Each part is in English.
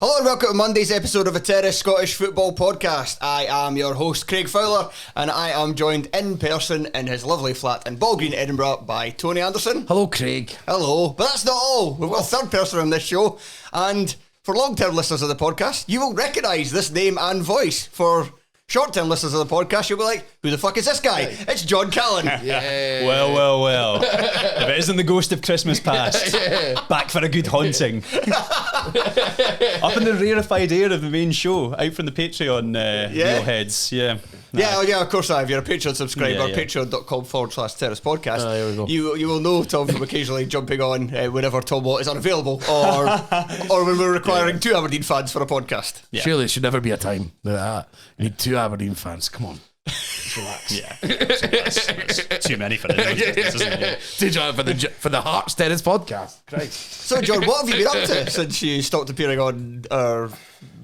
Hello and welcome to Monday's episode of a Terrace Scottish Football Podcast. I am your host, Craig Fowler, and I am joined in person in his lovely flat in Ballgreen, Edinburgh, by Tony Anderson. Hello, Craig. Hello. But that's not all. We've got a third person on this show, and for long-term listeners of the podcast, you will recognise this name and voice. For short-term listeners of the podcast, you'll be like, who the fuck is this guy? It's John Callan. Yeah. Well. If it isn't the ghost of Christmas past, back for a good haunting. Up in the rarefied air of the main show, out from the Patreon heads. Yeah. Yeah, of course I have. You're a Patreon subscriber, patreon.com/Terrace Podcast. There we go. You will know Tom from occasionally jumping on whenever Tom Watt is unavailable, or when we're requiring two Aberdeen fans for a podcast. Yeah. Surely it should never be a time like that. You need two Aberdeen fans. Come on. Relax. Yeah. That's too many for the business, isn't it? For the Hearts Terrace Podcast. Christ. So, John, what have you been up to since you stopped appearing on our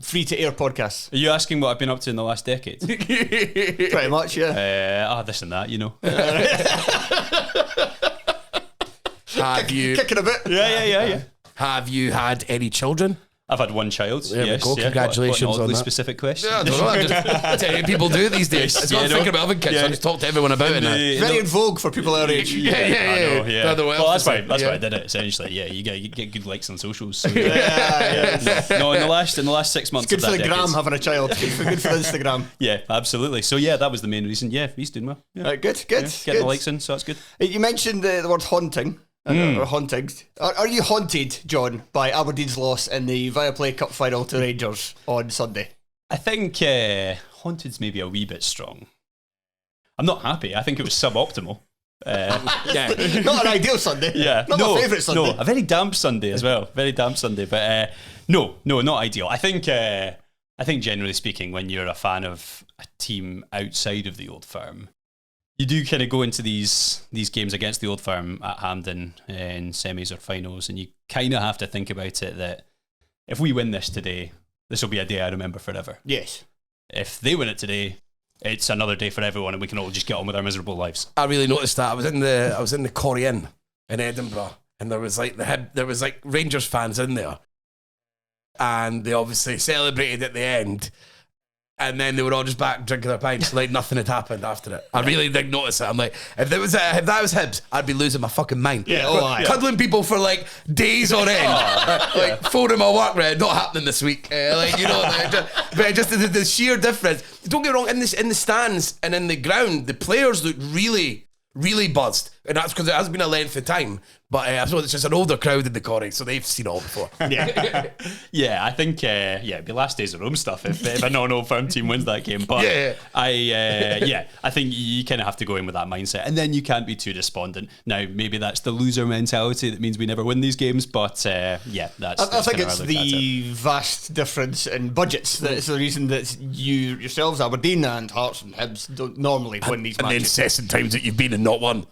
free-to-air podcasts? Are you asking what I've been up to in the last decade? Pretty much, yeah. This and that, you know. Have you Kicking a bit. Yeah. Have you had any children? I've had one child. There we yes. go. Congratulations what an on oddly that. specific question. Yeah, I don't know. That's how people do it these days. It's not thinking about having kids. I just talk to everyone about it now. Very in vogue for people our age. I know, yeah. Well, that's why I did it. Essentially, yeah. You get good likes on socials. So, No, in the last 6 months. It's good of for that the gram decade. having a child. Good for Instagram. Yeah, absolutely. So yeah, that was the main reason. Yeah, he's doing well. Yeah. Right, good. Getting the likes in, so that's good. You mentioned the word haunting. Or haunting. Are you haunted, John, by Aberdeen's loss in the Viaplay Cup final to Rangers on Sunday? I think haunted's maybe a wee bit strong. I'm not happy. I think it was suboptimal. Not an ideal Sunday. Yeah, Not my favourite Sunday. No, a very damp Sunday as well. Very damp Sunday, but no, not ideal. I think generally speaking, when you're a fan of a team outside of the Old Firm, you do kind of go into these games against the Old Firm at Hampden in semis or finals, and you kind of have to think about it that if we win this today, this will be a day I remember forever. Yes. If they win it today, it's another day for everyone, and we can all just get on with our miserable lives. I really noticed that. I was in the Corrie Inn in Edinburgh, and there was like Rangers fans in there, and they obviously celebrated at the end. And then they were all just back drinking their pints like nothing had happened after it. I really didn't notice it. I'm like, if that was Hibs, I'd be losing my fucking mind. Yeah, cuddling people for like days on end, like phoning my work, right? Not happening this week. But just the sheer difference. Don't get me wrong, in the stands and in the ground, the players look really, really buzzed, and that's because it has been a length of time. But I suppose it's just an older crowd in the Corrie, so they've seen it all before. Yeah, I think it'd be last days of Rome stuff if a non-Old Firm team wins that game. But I think you kind of have to go in with that mindset, and then you can't be too despondent. Now, maybe that's the loser mentality that means we never win these games, but that's. I think it's the vast difference in budgets that's the reason that you yourselves, Aberdeen and Hearts and Hibs, don't normally win these matches. And the incessant times that you've been and not won.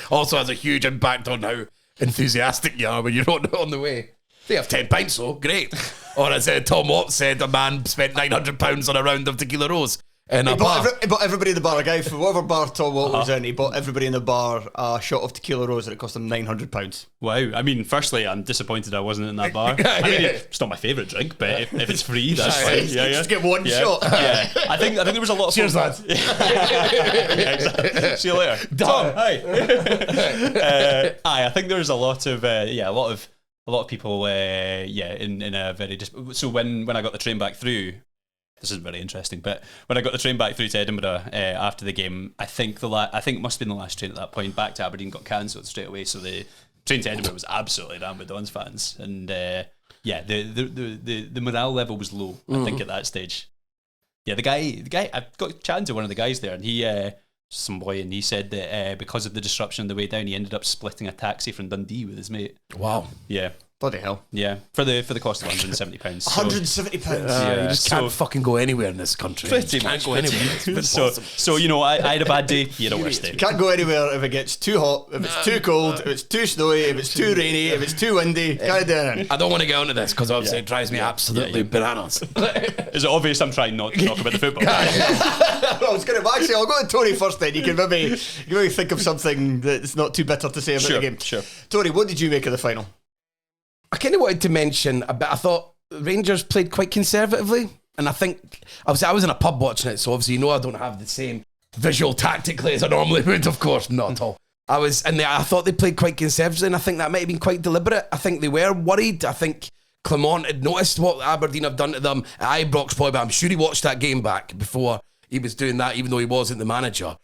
Also has a huge impact on how enthusiastic you are when you're on the way. They have 10 pints though, great. Or as Tom Watts said, a man spent £900 on a round of Tequila Rose. He bought everybody in the bar, a guy from whatever bar Tom Watt was in, he bought everybody in the bar a shot of Tequila Rose and it cost him £900. Wow. I mean, firstly, I'm disappointed I wasn't in that bar. I mean, it's not my favourite drink, but if it's free, that's fine. Just get one shot. Yeah. I think there was a lot of cheers, lads. Exactly. See you later. Tom, hi. I think there was a lot of people in a very so when I got the train back through. This is very interesting, but when I got the train back through to Edinburgh after the game, I think it must have been the last train at that point back to Aberdeen got cancelled straight away. So the train to Edinburgh was absolutely rammed with Dons fans, and the morale level was low. I think at that stage. Yeah, the guy. I got chatting to one of the guys there, and he some boy, and he said that because of the disruption on the way down, he ended up splitting a taxi from Dundee with his mate. Wow. Yeah. Bloody hell. Yeah, for the cost of £170. £170? You just can't fucking go anywhere in this country. Pretty much. Go anywhere. So I had a bad day. You had a worse day. You can't go anywhere if it gets too hot, if it's too cold, if it's too snowy, if it's too rainy, if it's too windy. Can't do anything. I don't want to get onto this because obviously it drives me absolutely bananas. Is it obvious I'm trying not to talk about the football? I'll go to Tony first then. You can maybe think of something that's not too bitter to say about the game. Sure. Tony, what did you make of the final? I kind of wanted to mention a bit. I thought Rangers played quite conservatively, and I think obviously I was in a pub watching it, so obviously I don't have the same visual tactically as I normally would. Of course, not at all. I thought they played quite conservatively, and I think that might have been quite deliberate. I think they were worried. I think Clement had noticed what Aberdeen have done to them at Ibrox, but I'm sure he watched that game back before he was doing that, even though he wasn't the manager,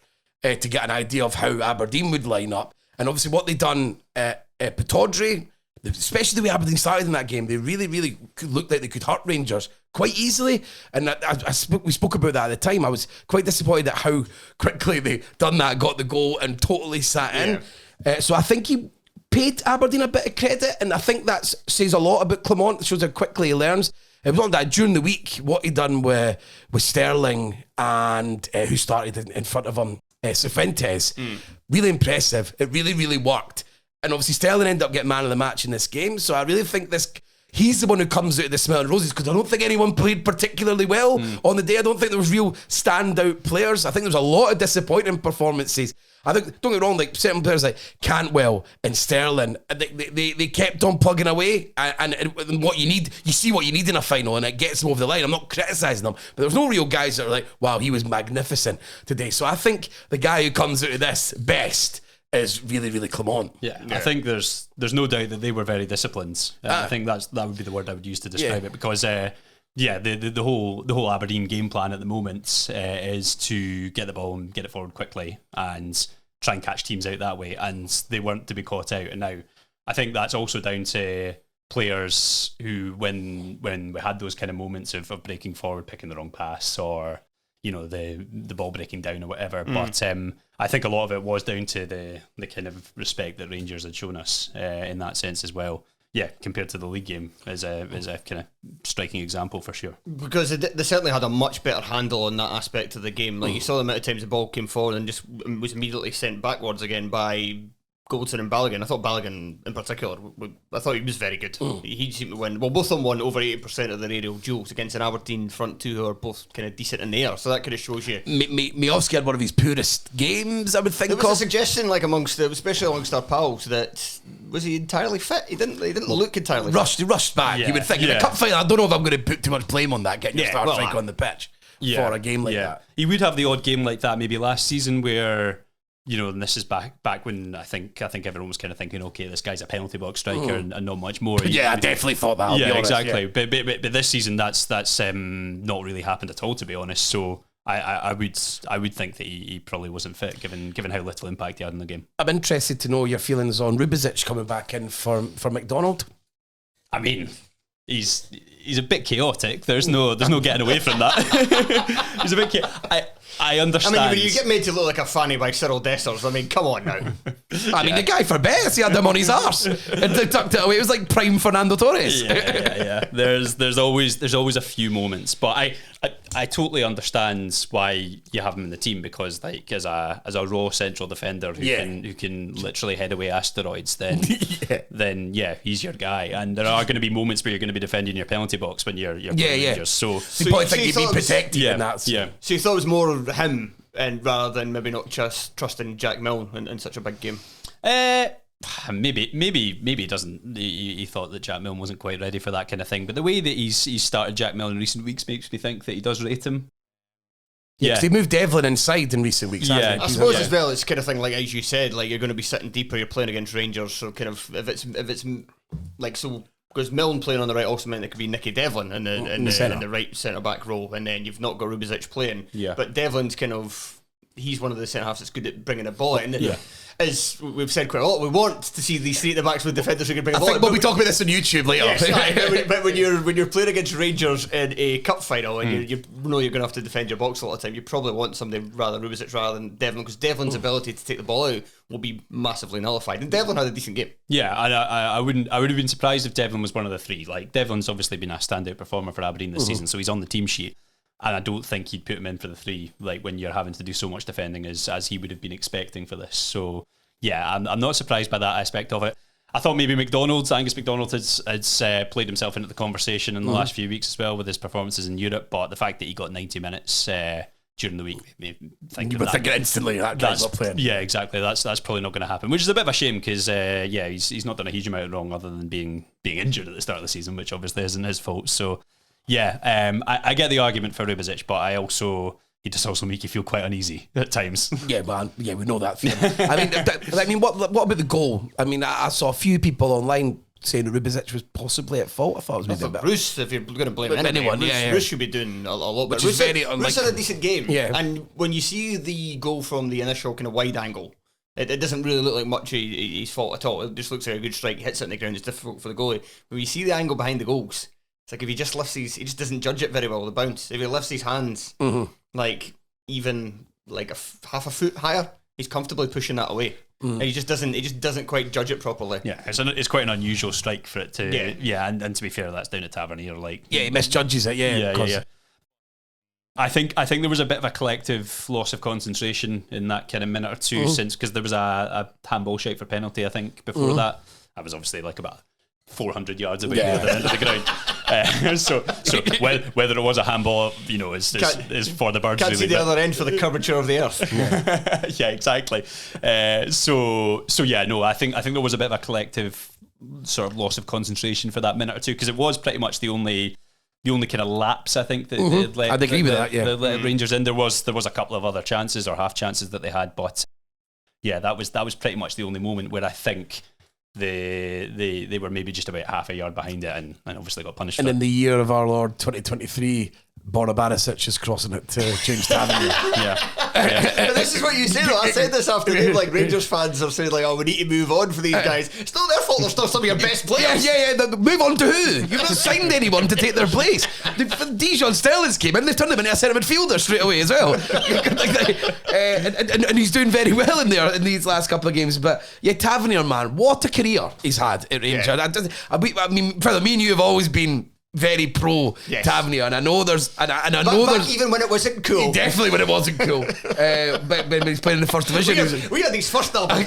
to get an idea of how Aberdeen would line up. And obviously what they done at Pittodrie, especially the way Aberdeen started in that game, they really, really looked like they could hurt Rangers quite easily. And we spoke about that at the time. I was quite disappointed at how quickly they done that, got the goal and totally sat in. So I think he paid Aberdeen a bit of credit, and I think that says a lot about Clement. It shows how quickly he learns. It was on that during the week, what he done with Sterling and who started in front of him, Cifuentes. Really impressive. It really, really worked. And obviously Sterling ended up getting man of the match in this game. So I really think he's the one who comes out of the smell of roses, because I don't think anyone played particularly well on the day. I don't think there was real standout players. I think there was a lot of disappointing performances. I think, don't get me wrong, like certain players like Cantwell and Sterling, they kept on plugging away, and what you need, you see what you need in a final, and it gets them over the line. I'm not criticising them, but there's no real guys that are like, wow, he was magnificent today. So I think the guy who comes out of this best is really, really Clement. Yeah, I think there's no doubt that they were very disciplined. I think that would be the word I would use to describe it, because the whole Aberdeen game plan at the moment is to get the ball and get it forward quickly and try and catch teams out that way, and they weren't to be caught out. And now I think that's also down to players who, when we had those kind of moments of breaking forward, picking the wrong pass, or the ball breaking down or whatever. But I think a lot of it was down to the kind of respect that Rangers had shown us in that sense as well. Yeah, compared to the league game is a kind of striking example for sure. Because they certainly had a much better handle on that aspect of the game. Like you saw the amount of times the ball came forward and just was immediately sent backwards again by Goldson and Balogun. I thought Balogun in particular, I thought he was very good. He seemed to win. Well, both of them won over 80% of their aerial duels against an Aberdeen front two who are both kind of decent in the air. So that kind of shows you. Miovski had one of his poorest games, I would think. There was a suggestion, like especially amongst our pals, that was he entirely fit? He didn't look entirely fit. He rushed back. You would think in a cup final. I don't know if I'm going to put too much blame on that, getting your star striker on the pitch for a game like that. He would have the odd game like that maybe last season where, and this is back when I think everyone was kind of thinking, okay, this guy's a penalty box striker and not much more. I definitely thought that. Yeah, exactly. Yeah. But this season, that's not really happened at all, to be honest. So I would think that he probably wasn't fit, given how little impact he had in the game. I'm interested to know your feelings on Rubizic coming back in for McDonald. I mean, he's a bit chaotic. There's no getting away from that. He's a bit chaotic. I understand. I mean, you get made to look like a fanny by Cyril Dessers. I mean, come on now. I mean, the guy for best, he had him on his arse and tucked it away. It was like prime Fernando Torres. Yeah. There's always a few moments, but I totally understand why you have him in the team, because like as a raw central defender who can literally head away asteroids, then he's your guy. And there are going to be moments where you're going to be defending your penalty box when you're Rangers. So you probably think he'd be protected in that. So you thought it was more of him, and rather than maybe not just trusting Jack Milne in such a big game. Maybe he doesn't. He thought that Jack Milne wasn't quite ready for that kind of thing. But the way that he's started Jack Milne in recent weeks makes me think that he does rate him. Yeah, because he moved Devlin inside in recent weeks. I suppose as well, it's kind of thing like, as you said, like you're going to be sitting deeper. You're playing against Rangers, so kind of if it's like so. Because Milne playing on the right also meant it could be Nicky Devlin in the right centre back role, and then you've not got Rubizic playing. Yeah. But Devlin's he's one of the centre halves that's good at bringing a ball in. As we've said quite a lot, we want to see these three at the backs with defenders who can bring a ball in. We'll be talking about this on YouTube later. Yes, but when you're playing against Rangers in a cup final and you know you're going to have to defend your box a lot of the time, you probably want somebody Rubizic rather than Devlin, because Devlin's ability to take the ball out will be massively nullified. And Devlin had a decent game. Yeah, I would have been surprised if Devlin was one of the three. Like, Devlin's obviously been a standout performer for Aberdeen this season, so he's on the team sheet. And I don't think he'd put him in for the three, like when you're having to do so much defending as he would have been expecting for this. So yeah, I'm not surprised by that aspect of it. I thought maybe Angus McDonald had played himself into the conversation in the last few weeks as well with his performances in Europe, but the fact that he got 90 minutes during the week, maybe thinking You were that. thinking instantly that guy's not playing. Yeah, exactly. That's probably not going to happen, which is a bit of a shame because he's not done a huge amount wrong other than being injured at the start of the season, which obviously isn't his fault. So I get the argument for Rubezic, but he just also make you feel quite uneasy at times. Yeah, man. Yeah, we know that. I mean, what about the goal? I mean, I saw a few people online saying that Rubezic was possibly at fault. I thought it was maybe a bit. Bruce, if you're going to blame anyone, Bruce should be doing a lot better. Which is very Bruce had a decent game. Yeah. And when you see the goal from the initial kind of wide angle, it doesn't really look like much his fault at all. It just looks like a good strike, hits it on the ground, it's difficult for the goalie. When you see the angle behind the goals, it's like if he just lifts he just doesn't judge it very well, the bounce. If he lifts his hands, like even like half a foot higher, he's comfortably pushing that away. And he just doesn't quite judge it properly. Yeah, it's quite an unusual strike for it to. Yeah, and to be fair, that's down to Tavernier. He misjudges it. Yeah. I think there was a bit of a collective loss of concentration in that kind of minute or two since, because there was a handball shout for penalty. I think before that, I was obviously like about 400 yards away near the end of the ground. So whether it was a handball, is for the birds. Can't see the other end for the curvature of the earth. Yeah, exactly. I think there was a bit of a collective sort of loss of concentration for that minute or two, because it was pretty much the only kind of lapse I think that I'd agree with that. Yeah, that let Rangers in. There was a couple of other chances or half chances that they had, but that was pretty much the only moment where I think they were maybe just about half a yard behind it and obviously got punished. And for in the year of our Lord 2023, Borna Barisic is crossing it to James Tavernier. But this is what you say though. I said this afternoon, like Rangers fans are saying like, oh, we need to move on for these guys. It's not their fault, they're still some of your best players. Move on to who? You've not signed anyone to take their place. Dijon Stellings came in, they turned him into a centre midfielder straight away as well. and he's doing very well in there in these last couple of games. But yeah, Tavernier, man, what a career he's had at Rangers. I mean, brother, me and you have always been very pro Tavernier, and I know there's even when it wasn't cool. Definitely when it wasn't cool. But when he's playing in the first division, we had these first albums.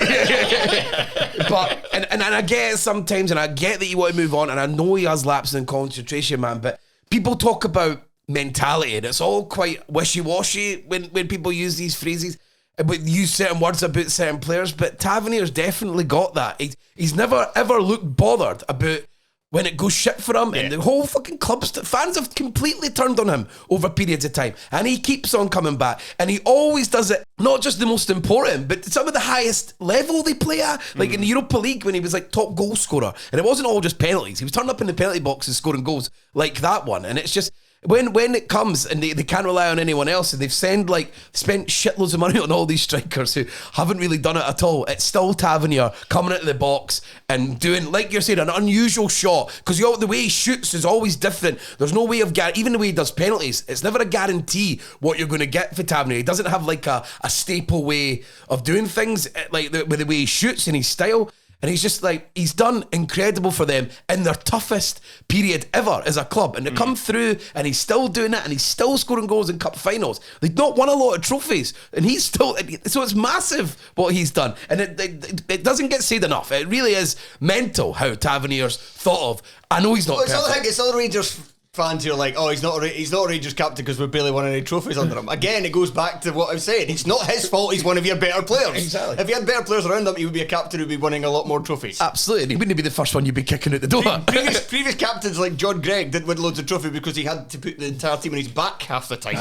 But and I get it sometimes, and I get that you want to move on, and I know he has lapses in concentration, man. But people talk about mentality, and it's all quite wishy-washy when people use these phrases, but use certain words about certain players. But Tavernier's definitely got that. He's never ever looked bothered about when it goes shit for him, and the whole fucking club, fans have completely turned on him over periods of time, and he keeps on coming back, and he always does it, not just the most important, but some of the highest level they play at, like in the Europa League when he was like top goal scorer, and it wasn't all just penalties, he was turning up in the penalty boxes scoring goals like that one, and it's just, when it comes and they can't rely on anyone else, and they've spent shitloads of money on all these strikers who haven't really done it at all, it's still Tavernier coming out of the box and doing, like you're saying, an unusual shot, because the way he shoots is always different. There's no way of even the way he does penalties, it's never a guarantee what you're going to get for Tavernier. He doesn't have like a staple way of doing things, like with the way he shoots and his style. And he's just like, he's done incredible for them in their toughest period ever as a club. And to come through, and he's still doing it, and he's still scoring goals in cup finals. They've not won a lot of trophies, and he's still, so it's massive what he's done. And it doesn't get said enough. It really is mental how Tavernier's thought of. I know he's not perfect. It's other Rangers fans who are like, oh, he's not a Rangers captain because we've barely won any trophies under him. Again, it goes back to what I was saying. It's not his fault he's one of your better players. Exactly. If he had better players around him, he would be a captain who'd be winning a lot more trophies. Absolutely. And he wouldn't be the first one you'd be kicking out the door. Previous captains like John Gregg didn't win loads of trophies because he had to put the entire team on his back half the time.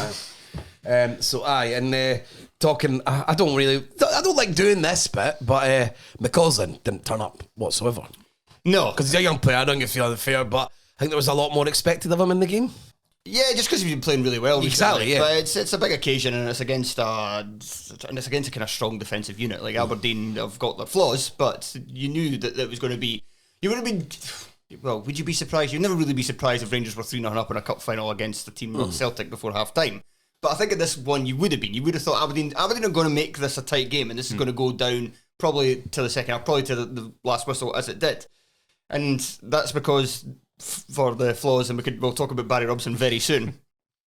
Talking, I don't like doing this bit, but McCausland didn't turn up whatsoever. No. Because he's a young player, I don't get feel unfair, but I think there was a lot more expected of him in the game. Yeah, just because he's been playing really well. Exactly, yeah. But it's a big occasion, and it's against a kind of strong defensive unit. Like Aberdeen have got their flaws, but you knew that it was going to be. You would have been. Well, would you be surprised? You'd never really be surprised if Rangers were 3-0 up in a cup final against a team like Celtic before half time. But I think at this one you would have been. You would have thought Aberdeen are going to make this a tight game, and this is going to go down probably to the second half, probably to the last whistle as it did. And that's because, for the flaws, and we'll talk about Barry Robson very soon.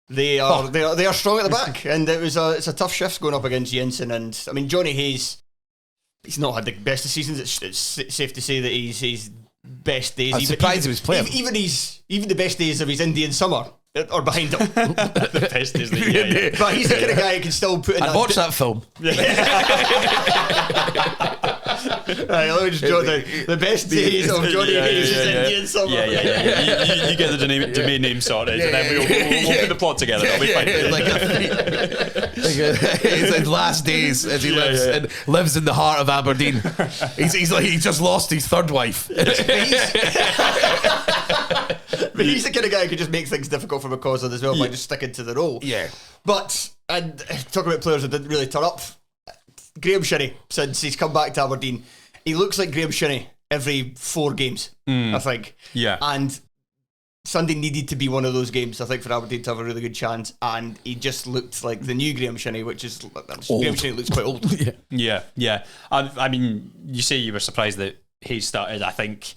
They are strong at the back, and it's a tough shift going up against Jensen. And I mean, Johnny Hayes, he's not had the best of seasons. It's safe to say that he's best days. I'm surprised he was playing. Even the best days of his Indian summer, or behind him. The best days of the year. But he's the kind of guy who can still put in I'd watch that film. Right, let me just jot down the best days of Johnny Hayes' Indian summer. Yeah. You get the domain name sorted, and then we'll put the plot together. It'll be fine. It's his last days as he lives in the heart of Aberdeen. He's like he just lost his third wife. But he's the kind of guy who could just make things difficult for McCausland as well by just sticking to the role. Yeah. But, and talking about players that didn't really turn up, Graham Shinnie, since he's come back to Aberdeen, he looks like Graham Shinnie every 4 games, I think. Yeah. And Sunday needed to be one of those games, I think, for Aberdeen to have a really good chance. And he just looked like the new Graham Shinnie, which is old. Graham Shinnie looks quite old. Yeah. I mean, you say you were surprised that Hayes started. I think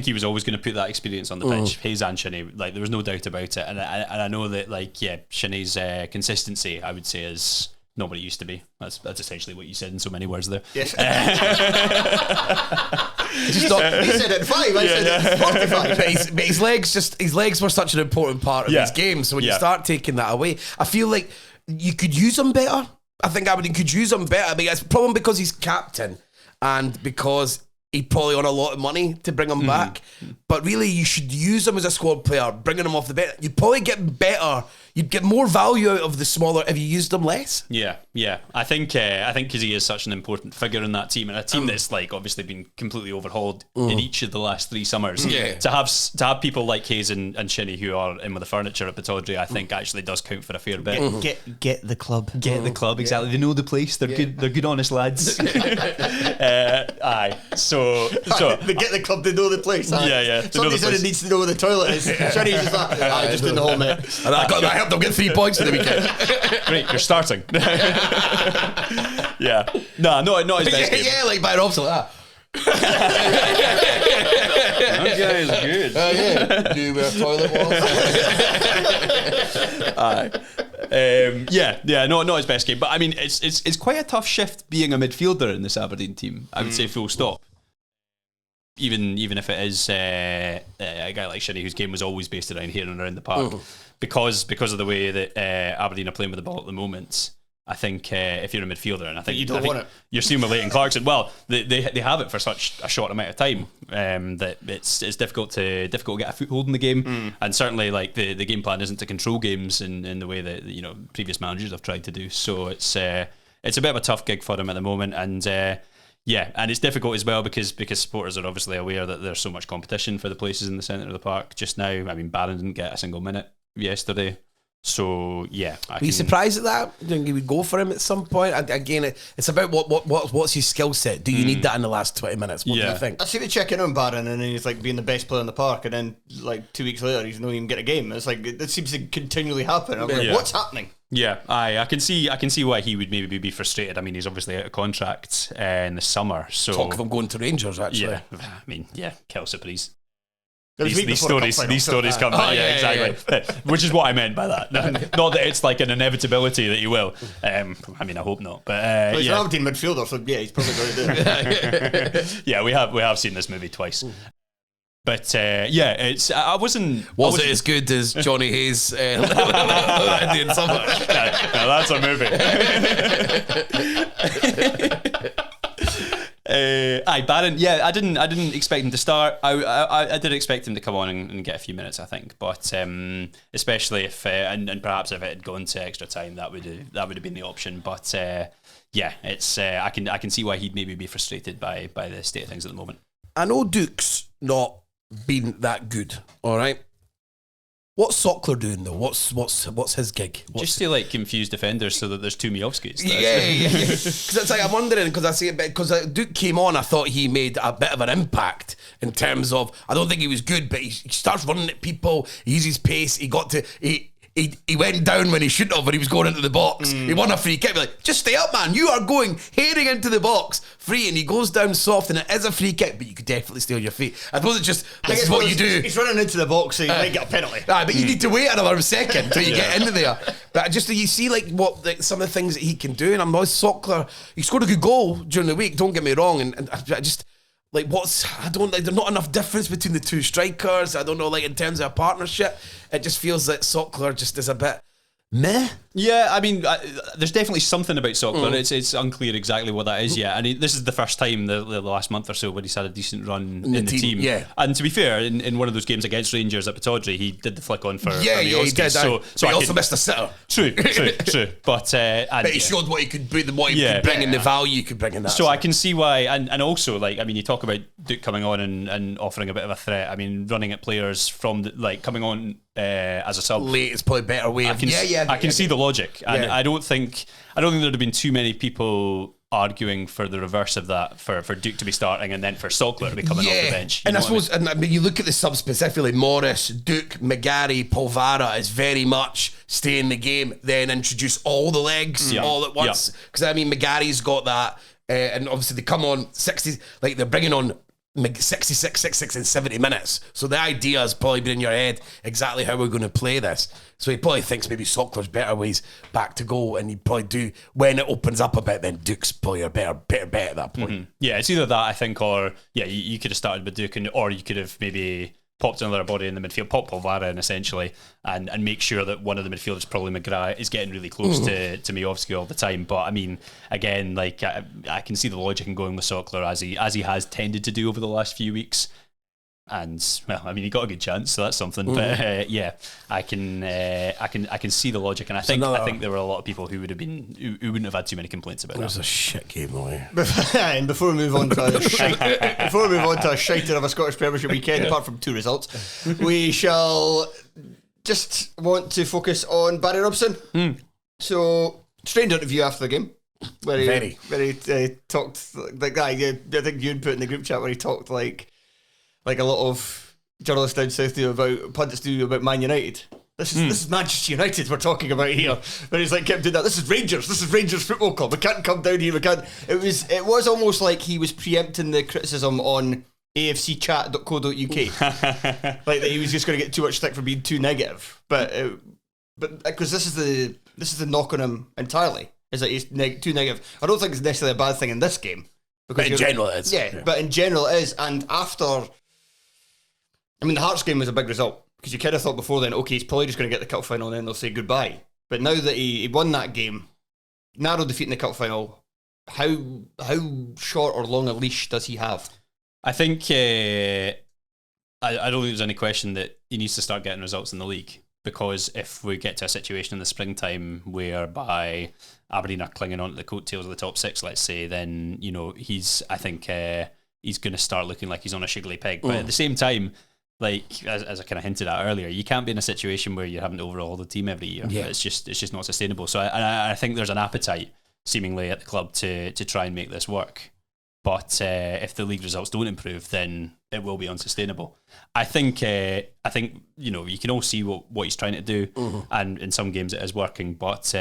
he was always going to put that experience on the pitch. Hayes and Shinnie, like there was no doubt about it. And I know that, like, Shinnie's consistency, I would say, is not what it used to be. That's essentially what you said in so many words there. Yes. He said it in 5. I said it in 45. But his legs were such an important part of his game. So when you start taking that away, I feel like you could use him better. I think Aberdeen could use him better. I mean, it's probably because he's captain and because he'd probably on a lot of money to bring him back. But really, you should use him as a squad player, bringing him off the bench. You'd probably get better. You'd get more value out of the smaller if you used him less. Yeah. I think because he is such an important figure in that team, and a team that's like obviously been completely overhauled in each of the last 3 summers. To have people like Hayes and Shinnie who are in with the furniture at Pittodrie, I think actually does count for a fair bit. Get the club. Get the club, exactly. They know the place. They're good. They're good, honest lads. Aye. So they get the club. They know the place. Yeah. Somebody said it needs to know where the toilet is. Shinnie's just like, just in the hole, mate. And I helped them get 3 points in the weekend. Great, you're starting. Yeah. No, not his best game. Yeah, like by Rob's like that. That guy is good. Knew where toilet was. Not his best game. But I mean, it's quite a tough shift being a midfielder in this Aberdeen team. I would say full stop. Even if it is a guy like Shinnie, whose game was always based around here and around the park, because of the way that Aberdeen are playing with the ball at the moment. I think if you're a midfielder, and I think you don't want it. You're seeing with Leighton Clarkson. Well, they have it for such a short amount of time that it's difficult to get a foothold in the game, and certainly like the game plan isn't to control games in the way that previous managers have tried to do. So it's a bit of a tough gig for him at the moment, and and it's difficult as well because supporters are obviously aware that there's so much competition for the places in the centre of the park just now. I mean, Barron didn't get a single minute yesterday. So are you surprised at that? Do you think you would go for him at some point? Again, it's about what's his skill set. Do you need that in the last 20 minutes? What do you think? I see the check in on Barron, and then he's like being the best player in the park, and then like 2 weeks later he's not even get a game. It's like it seems to continually happen. I'm like, what's happening? Yeah, I can see why he would maybe be frustrated. I mean, he's obviously out of contract in the summer. So talk of him going to Rangers, actually. Yeah, I mean, Kelsa, please. These stories come back. Yeah, exactly. Which is what I meant by that. Not that it's like an inevitability that you will. I mean, I hope not. But he's an Aberdeen midfielder, so he's probably going to do it. Yeah, we have seen this movie twice. But it's I wasn't. Was it as good as Johnny Hayes Indian Summer? No, that's a movie. Barron. Yeah, I didn't expect him to start. I did expect him to come on and get a few minutes, I think. But especially if and perhaps if it had gone to extra time, that would have been the option. But it's I can see why he'd maybe be frustrated by the state of things at the moment. I know Duke's not been that good. All right. What's Sockler doing though? What's his gig? Just to like confuse defenders so that there's 2 Miovskis. Yeah. Because it's like I'm wondering because I see it because Duke came on. I thought he made a bit of an impact in terms of I don't think he was good, but he starts running at people. He uses pace. He got to He went down when he shouldn't have when he was going into the box. He won a free kick. Like, just stay up, man. You are going heading into the box free, and he goes down soft, and it is a free kick, but you could definitely stay on your feet. I suppose it's just this is what you do. He's running into the box, so you might get a penalty. But you need to wait another second till you get into there. But just you see like some of the things that he can do, and I'm always Sockler. He scored a good goal during the week. Don't get me wrong, and I just. like, there's not enough difference between the two strikers. I don't know, like, in terms of a partnership, it just feels that Sockler just is a bit meh. Yeah, I mean, there's definitely something about Sockler. It's unclear exactly what that is yet. And this is the first time the last month or so when he's had a decent run in the team. Yeah. And to be fair, in one of those games against Rangers at Pittodrie, he did the flick on for He did. So he also missed a sitter. True. But he showed what he could bring, could bring in the value he could bring in that. So I can see why, and also, like, I mean, you talk about Duke coming on and offering a bit of a threat. I mean, running at players from coming on as a sub late is probably a better way. I can see the logic, and I don't think there'd have been too many people arguing for the reverse of that, for Duke to be starting and then for Sockler to be coming off the bench. And I suppose, and I mean, you look at the subs specifically, Morris, Duke, McGarry, Polvara is very much stay in the game, then introduce all the legs all at once. Because I mean, McGarry's got that, and obviously they come on 60, like they're bringing on 66, 66 in 70 minutes. So the idea has probably been in your head exactly how we're going to play this. So he probably thinks maybe Sockler's better ways back to goal, and he'd probably do, when it opens up a bit, then Duke's probably a better bet at that point. Mm-hmm. Yeah, it's either that, I think, or you could have started with Duke, or you could have maybe popped another body in the midfield, pop Polvara in essentially, and make sure that one of the midfielders, probably McGrath, is getting really close to Miovski all the time. But I mean, again, like I can see the logic in going with Sockler as he has tended to do over the last few weeks. And well, I mean, he got a good chance, so that's something. But I can see the logic, and I think there were a lot of people who would have been who wouldn't have had too many complaints about it. It was a shit game, though. And before we move on to a shiter of a Scottish Premiership weekend, apart from 2 results, we shall just want to focus on Barry Robson. So, strange interview after the game. Where he talked like that. I think you'd put in the group chat where he talked like a lot of journalists down south do about pundits do about Man United. This is Manchester United we're talking about here. But he's like kept doing that. This is Rangers Football Club. We can't come down here. We can't. It was almost like he was preempting the criticism on afcchat.co.uk, like that he was just going to get too much stick for being too negative. But because this is the knock on him entirely, is that he's too negative. I don't think it's necessarily a bad thing in this game. But in general it is. Yeah, but in general it is. And after, I mean, the Hearts game was a big result, because you kind of thought before then, okay, he's probably just going to get the cup final and then they'll say goodbye. But now that he won that game, narrow defeat in the cup final, how short or long a leash does he have? I think I don't think there's any question that he needs to start getting results in the league, because if we get to a situation in the springtime whereby Aberdeen are clinging on to the coattails of the top 6, let's say, then he's going to start looking like he's on a shiggly peg. But at the same time, like as I kind of hinted at earlier, you can't be in a situation where you're having to overhaul the team every year. Yeah. It's just not sustainable. So I think there's an appetite seemingly at the club to try and make this work. But if the league results don't improve, then it will be unsustainable. I think you can all see what he's trying to do, and in some games it is working. But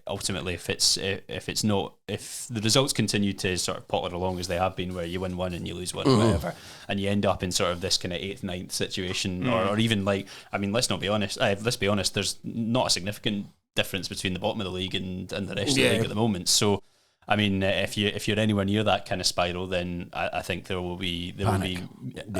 ultimately, if the results continue to sort of potter along as they have been, where you win one and you lose one, or whatever, and you end up in sort of this kind of 8th, 9th situation, or even like, I mean, let's be honest. There's not a significant difference between the bottom of the league and the rest of the league at the moment. So, I mean, if you're anywhere near that kind of spiral, then I think there will be a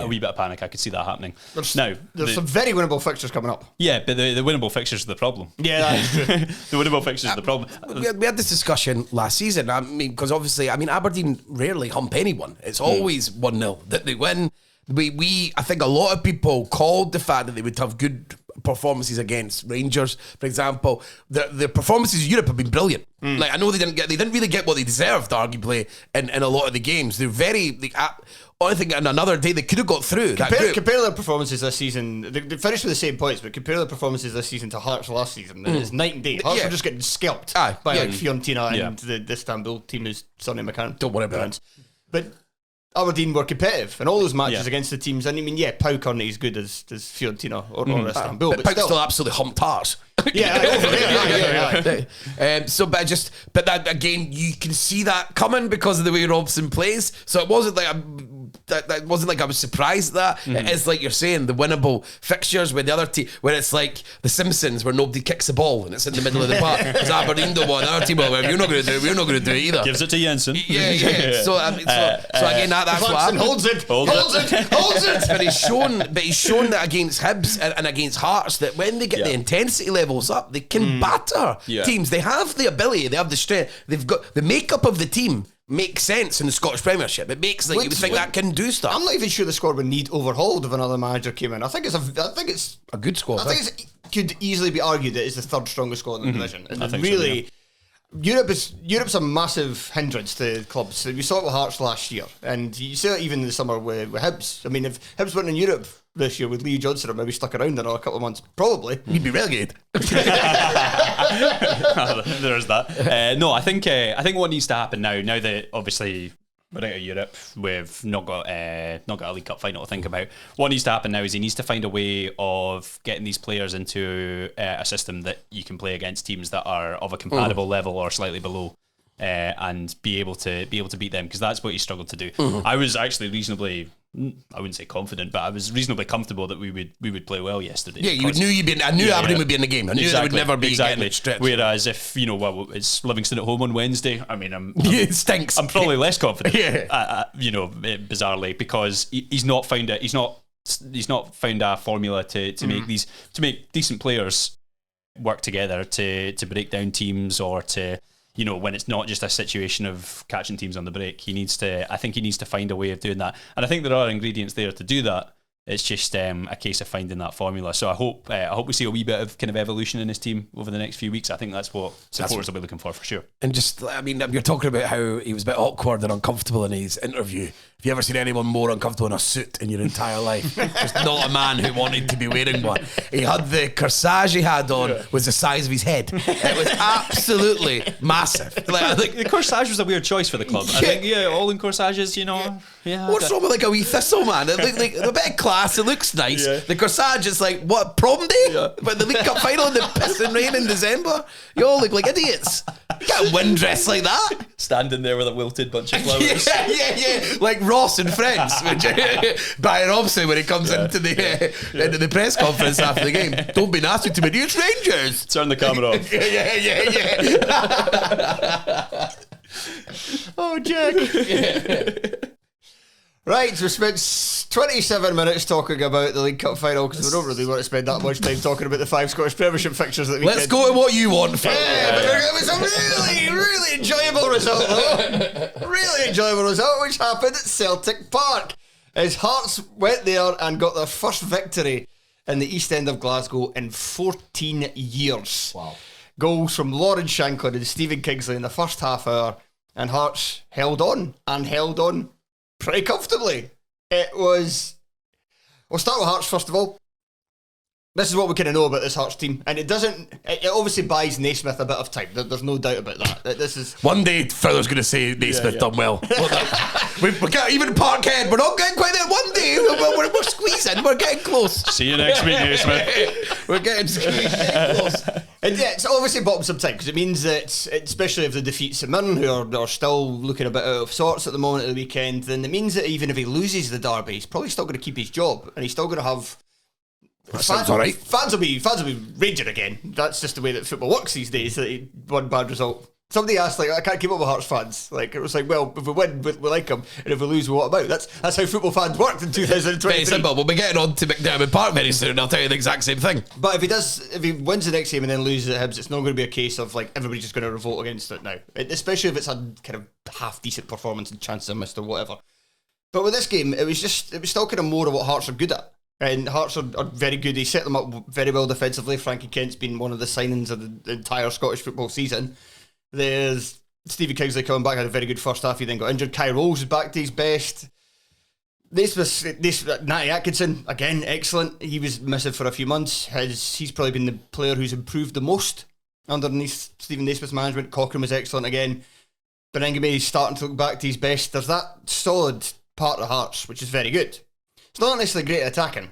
wee bit of panic. I could see that happening. There's some very winnable fixtures coming up. Yeah, but the winnable fixtures are the problem. Yeah, that is true. The winnable fixtures are the problem. We had this discussion last season. I mean, because obviously, Aberdeen rarely hump anyone. It's always 1-0 that they win. I think a lot of people called the fact that they would have good performances against Rangers, for example. The performances in Europe have been brilliant. Like, I know they didn't really get what they deserved, arguably, in a lot of the games. They're I think on another day they could have got through. Compare their performances this season. They finished with the same points, but compare their performances this season to Hearts last season. And it's night and day. Hearts are just getting scalped by Fiorentina and the Istanbul team who's Sonny McCann. Don't worry about it. But Aberdeen were competitive in all those matches against the teams. And I mean, Pau aren't as good as Fiorentina or Istanbul. But Pau still absolutely humped Hearts. But that again, you can see that coming because of the way Robson plays. So it wasn't like that wasn't like I was surprised at that. It is like you're saying, the winnable fixtures with the other team, where it's like the Simpsons, where nobody kicks the ball and it's in the middle of the park. Because Aberdeen don't want the other team. Well, you're not going to do it. We're not going to do it either. Gives it to Jensen. Yeah. So again, that's what holds it. But he's shown that against Hibs and against Hearts, that when they get the intensity levels up, they can batter teams. They have the ability, they have the strength, they've got the makeup of the team. Makes sense in the Scottish Premiership. It makes you would think that can do stuff. I'm not even sure the squad would need overhauled if another manager came in. I think it's a good squad. I think it could easily be argued that it's the third strongest squad in the division. I think really. Europe's a massive hindrance to clubs. So we saw it with Hearts last year, and you saw it even in the summer with Hibs. I mean, if Hibs weren't in Europe this year with Lee Johnson, or maybe stuck around another couple of months, probably he'd be relegated. There's that. No, I think what needs to happen now that obviously we're out of Europe, we've not got a League Cup final to think about. What needs to happen now is he needs to find a way of getting these players into a system that you can play against teams that are of a compatible level or slightly below, and be able to beat them, because that's what he struggled to do. I was actually reasonably, I wouldn't say confident, but I was reasonably comfortable that we would play well yesterday. Yeah, I knew Aberdeen would be in the game. I knew they would never be getting it stretched. Whereas if it's Livingston at home on Wednesday, I mean, it stinks. I'm probably less confident. Bizarrely, because he's not found a formula to make decent players work together to break down teams, or to, when it's not just a situation of catching teams on the break. I think he needs to find a way of doing that. And I think there are ingredients there to do that. It's just a case of finding that formula. So I hope we see a wee bit of kind of evolution in his team over the next few weeks. I think that's what supporters will be looking for sure. And just, I mean, you're talking about how he was a bit awkward and uncomfortable in his interview. Have you ever seen anyone more uncomfortable in a suit in your entire life? There's not a man who wanted to be wearing one. He had the corsage he had on was the size of his head. It was absolutely massive. I think the corsage was a weird choice for the club. I think all in corsages, What's wrong with like a wee thistle, man? It looked like a bit of class. It looks nice. Yeah. The corsage is like, what, prom day? Yeah. But the League Cup final in the pissing rain in December? You all look like idiots. You can't win dressed like that. Standing there with a wilted bunch of flowers. Yeah. Like Ross and Friends. Brian Robson when he comes into the press conference after the game. Don't be nasty to me, it's Rangers. Turn the camera off. Yeah. Oh, Jack. Right, so we spent 27 minutes talking about the League Cup final, because we don't really want to spend that much time talking about the 5 Scottish Premiership fixtures that we Let's go to what you want. But it was a really enjoyable result, though. Really enjoyable result, which happened at Celtic Park, as Hearts went there and got their first victory in the East End of Glasgow in 14 years. Wow. Goals from Lauren Shanklin and Stephen Kingsley in the first half hour, and Hearts held on pretty comfortably. We'll start with Hearts first of all. This is what we kind of know about this Hearts team, and it obviously buys Naismith a bit of time. There's no doubt about that. This is one day Fowler's going to say Naismith done well. We get even Parkhead. We're not getting quite there. One day we're squeezing. We're getting close. See you next week, Naismith. We're getting close. And it's obviously bought them some time, because it means that, especially if they defeat St Mirren, who are still looking a bit out of sorts at the moment of the weekend, then it means that even if he loses the derby, he's probably still going to keep his job, and he's still going to have. Fans will be raging again. That's just the way that football works these days. One bad result. Somebody asked, I can't keep up with Hearts fans. It was like, well, if we win, we like them, and if we lose, what about? That's how football fans worked in 2023. Very simple. We'll be getting on to McDermott Park very soon, and I'll tell you the exact same thing. But if he wins the next game and then loses at Hibs, it's not going to be a case of everybody's just going to revolt against it now. Especially if it's a kind of half decent performance and chances are missed or whatever. But with this game, it was still kind of more of what Hearts are good at. And Hearts are very good. He set them up very well defensively. Frankie Kent's been one of the signings of the entire Scottish football season. There's Stevie Kingsley coming back, had a very good first half. He then got injured. Kai Rolls is back to his best. Natty Atkinson, again, excellent. He was missing for a few months. He's probably been the player who's improved the most underneath Stephen Naismith's management. Cochrane was excellent again. Benengame is starting to look back to his best. There's that solid part of Hearts, which is very good. It's not necessarily great at attacking.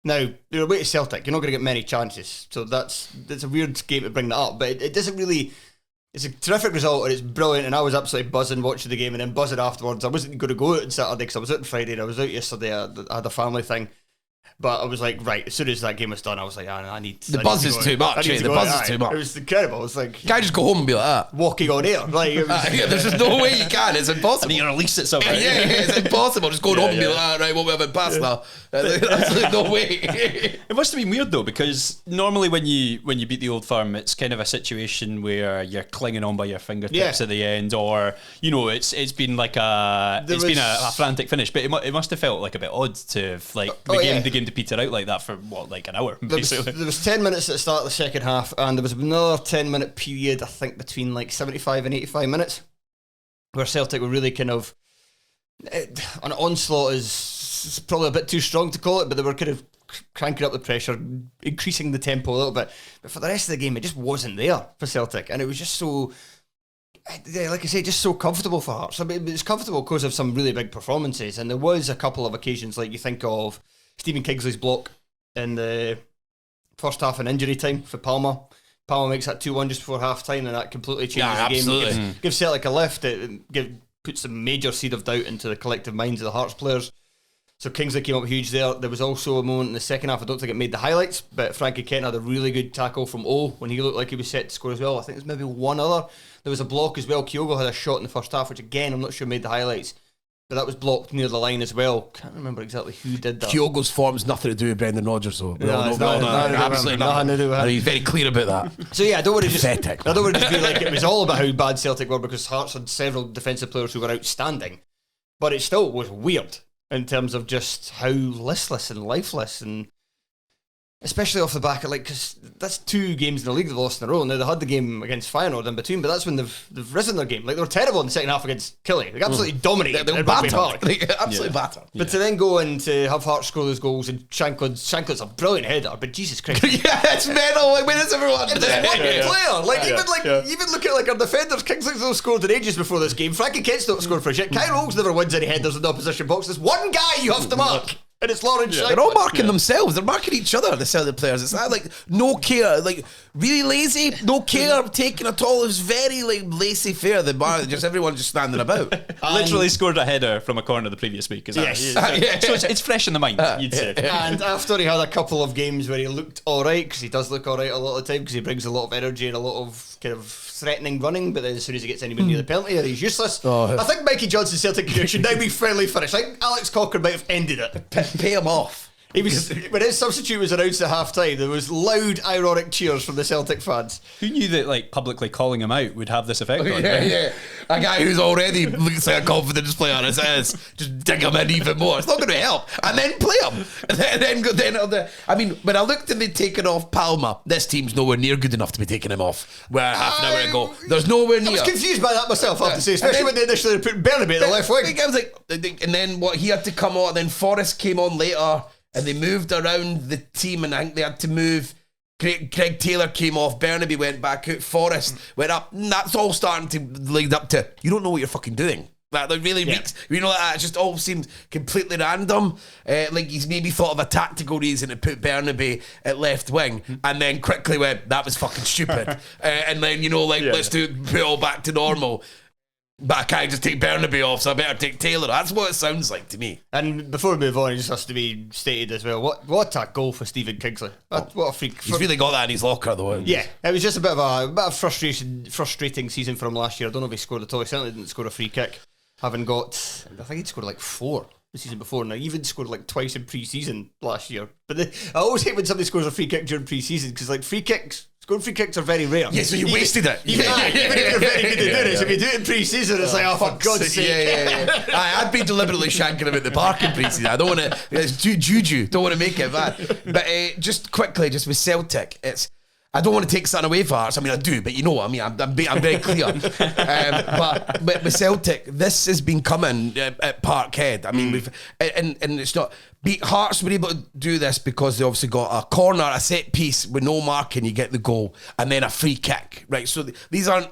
Now, you're away to Celtic, you're not going to get many chances, so that's a weird game to bring that up, but it doesn't really It's a terrific result and it's brilliant, and I was absolutely buzzing watching the game and then buzzing afterwards. I wasn't going to go out on Saturday because I was out on Friday and I was out yesterday. I had a family thing. But I was like, right, as soon as that game was done, I was like, I need The buzz is too much. The buzz is too much. It was incredible. It was like... You can't just go home and be like that. Walking on air. Like, it was, There's just no way you can. It's impossible. I need to release it somewhere. Yeah, it's impossible. Just going home and be like, right, what we have in past now? There's absolutely no way. It must have been weird though, because normally when you beat the Old Firm, it's kind of a situation where you're clinging on by your fingertips at the end, or it's been like a frantic finish. But it must have felt like a bit odd to have, like the game to peter out like that for like an hour. Basically, there was 10 minutes at the start of the second half, and there was another 10-minute period, I think, between like 75 and 85 minutes, where Celtic were really kind of an onslaught is probably a bit too strong to call it, but they were kind of cranking up the pressure, increasing the tempo a little bit. But for the rest of the game, it just wasn't there for Celtic, and it was just so, like I say, just so comfortable for Hearts. I mean, it was comfortable because of some really big performances, and there was a couple of occasions, like you think of Stephen Kingsley's block in the first half in injury time for Palmer. Palmer makes that 2-1 just before half time, and that completely changes the game. Gives Celtic a lift. It puts a major seed of doubt into the collective minds of the Hearts players. So Kingsley came up huge there. There was also a moment in the second half, I don't think it made the highlights, but Frankie Kent had a really good tackle from O when he looked like he was set to score as well. I think there's maybe one other. There was a block as well. Kyogo had a shot in the first half, which again, I'm not sure made the highlights. But that was blocked near the line as well. Can't remember exactly who did that. Kyogo's form's nothing to do with Brendan Rodgers, though. Absolutely nothing to do with him. He's very clear about that. So yeah, I don't want to just be like it was all about how bad Celtic were, because Hearts had several defensive players who were outstanding. But it still was weird in terms of just how listless and lifeless, and especially off the back of, like, because that's 2 games in the league they've lost in a row. Now they had the game against Feyenoord in between, but that's when they've risen their game. Like, they were terrible in the second half against Killie. They absolutely dominated. They were battered. Absolutely battered. But to then go and to have Hearts score those goals, and Shankland's a brilliant header, but Jesus Christ. Yeah, it's mental. Like, where is everyone? It's one player. Even look at like our defenders. Kingsley's not scored in ages before this game. Frankie Kent's not scored for a shit. Kyle Oakes never wins any headers in the opposition box. There's one guy you have to mark, and it's Lawrence Shankland. They're all marking themselves. They're marking each other, the Celtic players. It's not like no care, like really lazy, no care taken at all. It was very like laissez-faire. Just everyone just standing about. Literally scored a header from a corner the previous week. Is that So it's fresh in the mind, you'd say. And after he had a couple of games where he looked alright, because he does look alright a lot of the time, because he brings a lot of energy and a lot of kind of threatening running, but then as soon as he gets anywhere near the penalty area, he's useless. I think Mikey Johnson's Celtic career should now be fairly finished. I think Alex Cocker might have ended it. Pay him off. He was, when his substitute was announced at half time, there was loud ironic cheers from the Celtic fans. Who knew that like publicly calling him out would have this effect on him? Yeah. A guy who's already looks like a confidence player as it is, just dig him in even more. It's not going to help. And then play him. I mean, when I looked and they'd taken off Palmer, this team's nowhere near good enough to be taking him off. Where half an hour ago, there's nowhere near. I was confused by that myself, I have to say, especially when they initially put Bernabe at the left wing. I was like, and then what, he had to come on, and then Forrest came on later. And they moved around the team, and I think they had to move. Craig Taylor came off, Bernabe went back out, Forrest went up. And that's all starting to lead up to, you don't know what you're fucking doing. That really makes, that just all seemed completely random. Like he's maybe thought of a tactical reason to put Bernabe at left wing, and then quickly went, that was fucking stupid. And then, let's put it all back to normal. But I can't just take Bernabe off, so I better take Taylor. That's what it sounds like to me. And before we move on, it just has to be stated as well, what a goal for Stephen Kingsley. What a freak. He's really got that in his locker, though. Yeah, it was just a bit of frustrating season for him last year. I don't know if he scored at all. He certainly didn't score a free kick. I think he'd scored like 4 the season before. Now, he even scored like twice in pre-season last year. But I always hate when somebody scores a free kick during pre-season, because like scoring free kicks are very rare. Yeah, so you wasted it. Even if you're very good at doing it. So if you do it in pre-season, it's like, oh, for God's sake. Yeah. I'd be deliberately shanking him at the park in pre-season. I don't want to, it's juju, don't want to make it bad. But just quickly, just with Celtic, I don't want to take something away from Hearts. I mean, I do, but you know what I mean. I'm very clear. But with Celtic, this has been coming at Parkhead. I mean, we've and it's not. Hearts were able to do this because they obviously got a corner, a set piece with no marking, you get the goal, and then a free kick, right? So these aren't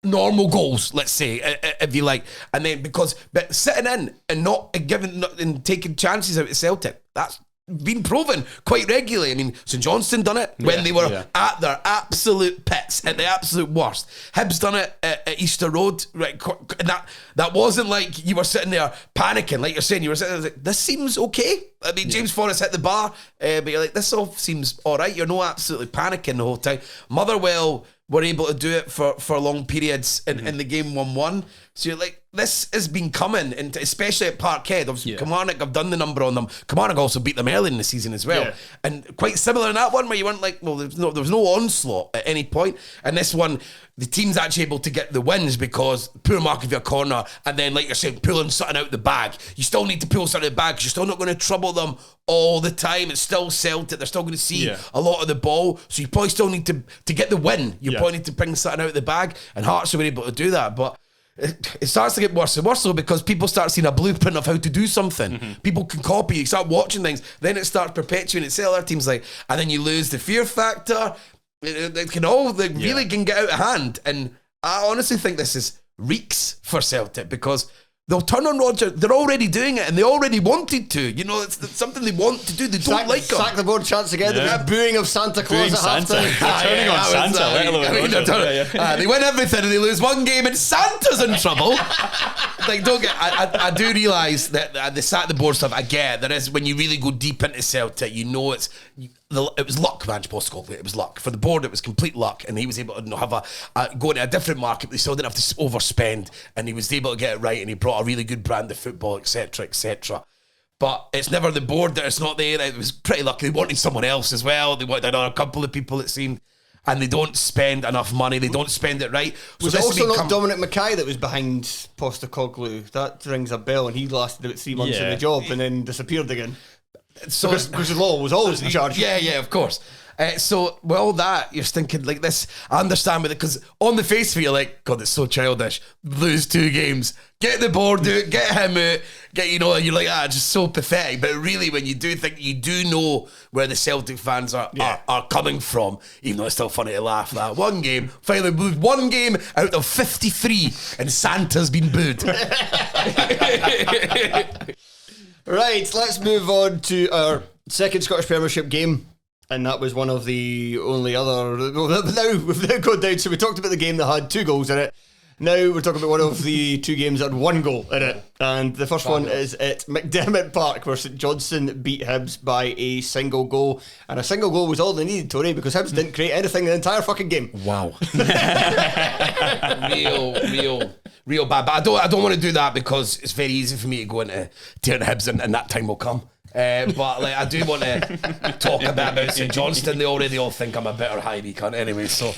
normal goals, let's say, if you like. And then but sitting in and not giving and taking chances out of Celtic, that's been proven quite regularly. I mean, St Johnstone done it when they were at their absolute pits, at the absolute worst. Hibs done it at Easter Road, right? And that wasn't like you were sitting there panicking, like you're saying. You were sitting there like, this seems okay. I mean, James Forrest hit the bar, but you're like, this all seems all right. You're not absolutely panicking the whole time. Motherwell were able to do it for long periods in the game 1-1. So you're like, this has been coming, and especially at Parkhead. Obviously, Kilmarnock have done the number on them. Kilmarnock also beat them early in the season as well. Yeah. And quite similar in that one where you weren't like, well, there was no onslaught at any point. And this one, the team's actually able to get the wins because poor mark of your corner, and then, like you're saying, pulling something out the bag. You still need to pull something out the bag because you're still not going to trouble them all the time. It's still Celtic. They're still going to see a lot of the ball. So you probably still need to get the win. You probably need to bring something out of the bag. And Hearts were able to do that. But it starts to get worse and worse though, because people start seeing a blueprint of how to do something. People can copy, you start watching things, then it starts perpetuating itself. Other teams like, and then you lose the fear factor. It can all, they really can get out of hand. And I honestly think this is reeks for Celtic, because they'll turn on Roger. They're already doing it, and they already wanted to. You know, it's something they want to do. They don't like him. Sack the board chance again. The booing of Santa Claus at halftime. Turning on Santa. They win everything and they lose one game, and Santa's in trouble. Like, don't get. I do realise that the sack the board stuff. I get there is, when you really go deep into Celtic, you know it was luck, man. It was luck for the board. It was complete luck, and he was able to have go into a different market. But he still didn't have to overspend, and he was able to get it right, and he brought a really good brand of football, etc., etc. But it's never the board that it's not there. It was pretty lucky. They wanted someone else as well. They wanted another couple of people, it seemed. And they don't spend enough money. They don't spend it right. So was it also not Dominic Mackay that was behind Postecoglou? That rings a bell, and he lasted about 3 months in the job and then disappeared again. So because Law was always in charge. Yeah, of course. So with all that, you're thinking like this. I understand with it, because on the face of it, you're like, God, it's so childish. Lose 2 games, get the board out, get him out, you're like, just so pathetic. But really, when you do think, you do know where the Celtic fans are coming from, even though it's still funny to laugh at. One game, finally moved 1 game out of 53, and Santa's been booed. Right, let's move on to our second Scottish Premiership game. And that was one of the only other. Now we've now gone down. So we talked about the game that had 2 goals in it. Now we're talking about one of the 2 games that had 1 goal in it. And the first one is at McDermott Park, where St Johnstone beat Hibs by a single goal. And a single goal was all they needed, Tony, because Hibs didn't create anything in the entire fucking game. Wow. real bad. But I don't want to do that, because it's very easy for me to go into tearing Hibs, and that time will come. But like, I do want to talk a bit about St Johnstone. They already all think I'm a bitter Heidi cunt anyway, so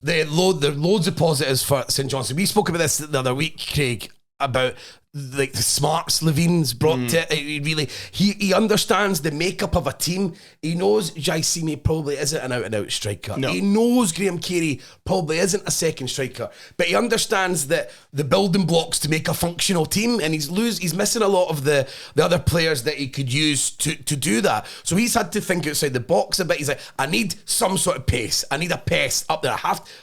there are loads of positives for St Johnstone. We spoke about this the other week, Craig, about like the smarts Levine's brought to it. He understands the makeup of a team. He knows Jaisimi probably isn't an out-and-out striker. No. He knows Graham Carey probably isn't a second striker, but he understands that the building blocks to make a functional team, and he's missing a lot of the other players that he could use to do that. So he's had to think outside the box a bit. He's like, I need some sort of pace. I need a pace up there.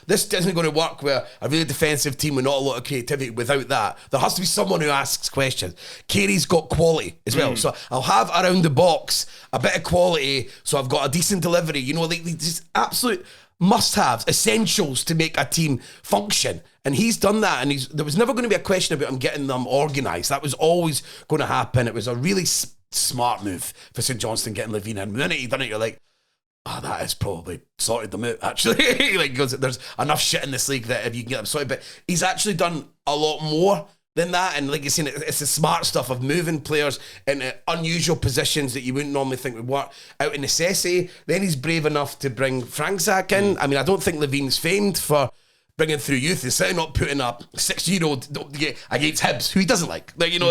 This isn't going to work with a really defensive team with not a lot of creativity. Without that, there has to be someone who asks questions. Carey's got quality as well, so I'll have around the box a bit of quality, so I've got a decent delivery. Like these absolute must-haves, essentials to make a team function, and he's done that. And there was never going to be a question about him getting them organised. That was always going to happen. It was a really smart move for St Johnstone getting Levine in. The minute he done it, you're like, that has probably sorted them out, actually. Like, because there's enough shit in this league that if you can get them sorted, but he's actually done a lot more than that. And like you're saying, it's the smart stuff of moving players into unusual positions that you wouldn't normally think would work out of necessity. Then he's brave enough to bring Frankzak in. I mean, I don't think Levine's famed for bringing through youth. He's certainly not putting up 6-year-old against Hibs, who he doesn't like. But you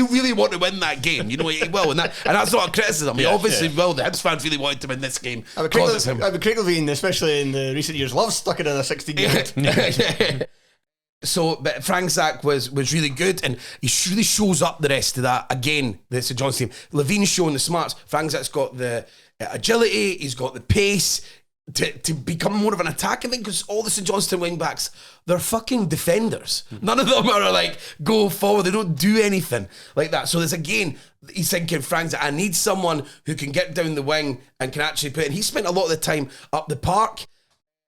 really want to win that game. He will, and that's not a criticism. He obviously will. The Hibs fans really wanted to win this game. Craig Levine, especially in the recent years, loves stuck it in a 16-year-old. So, but Frankzak was really good, and he really shows up the rest of that. Again, the St John's team. Levine's showing the smarts. Frankzak's got the agility, he's got the pace. to become more of an attacking thing, because all the St Johnstone wing backs, they're fucking defenders. None of them are like go forward. They don't do anything like that. So there's again, he's thinking, Frank's, I need someone who can get down the wing and can actually put. And he spent a lot of the time up the park.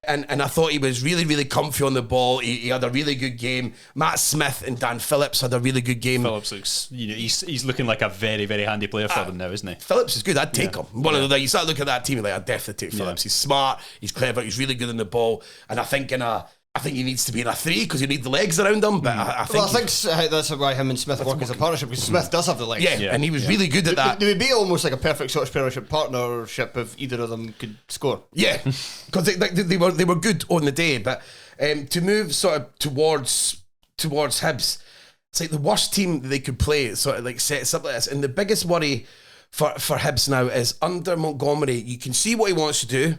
And I thought he was really, really comfy on the ball. He had a really good game. Matt Smith and Dan Phillips had a really good game. Phillips looks, he's looking like a very, very handy player for them now, isn't he? Phillips is good. I'd take him. One of the, you start looking at that team, you're like, I'd definitely take Phillips. He's smart, he's clever, he's really good on the ball. And I think he needs to be in a 3 because you need the legs around him. But I think that's why him and Smith work as a partnership, because Smith does have the legs. Yeah, and he was really good at that. They would be almost like a perfect Scottish Premiership partnership if either of them could score. Yeah, because they were good on the day. But to move sort of towards Hibs, it's like the worst team that they could play. Sort of like sets up like this. And the biggest worry for Hibs now is under Montgomery. You can see what he wants to do,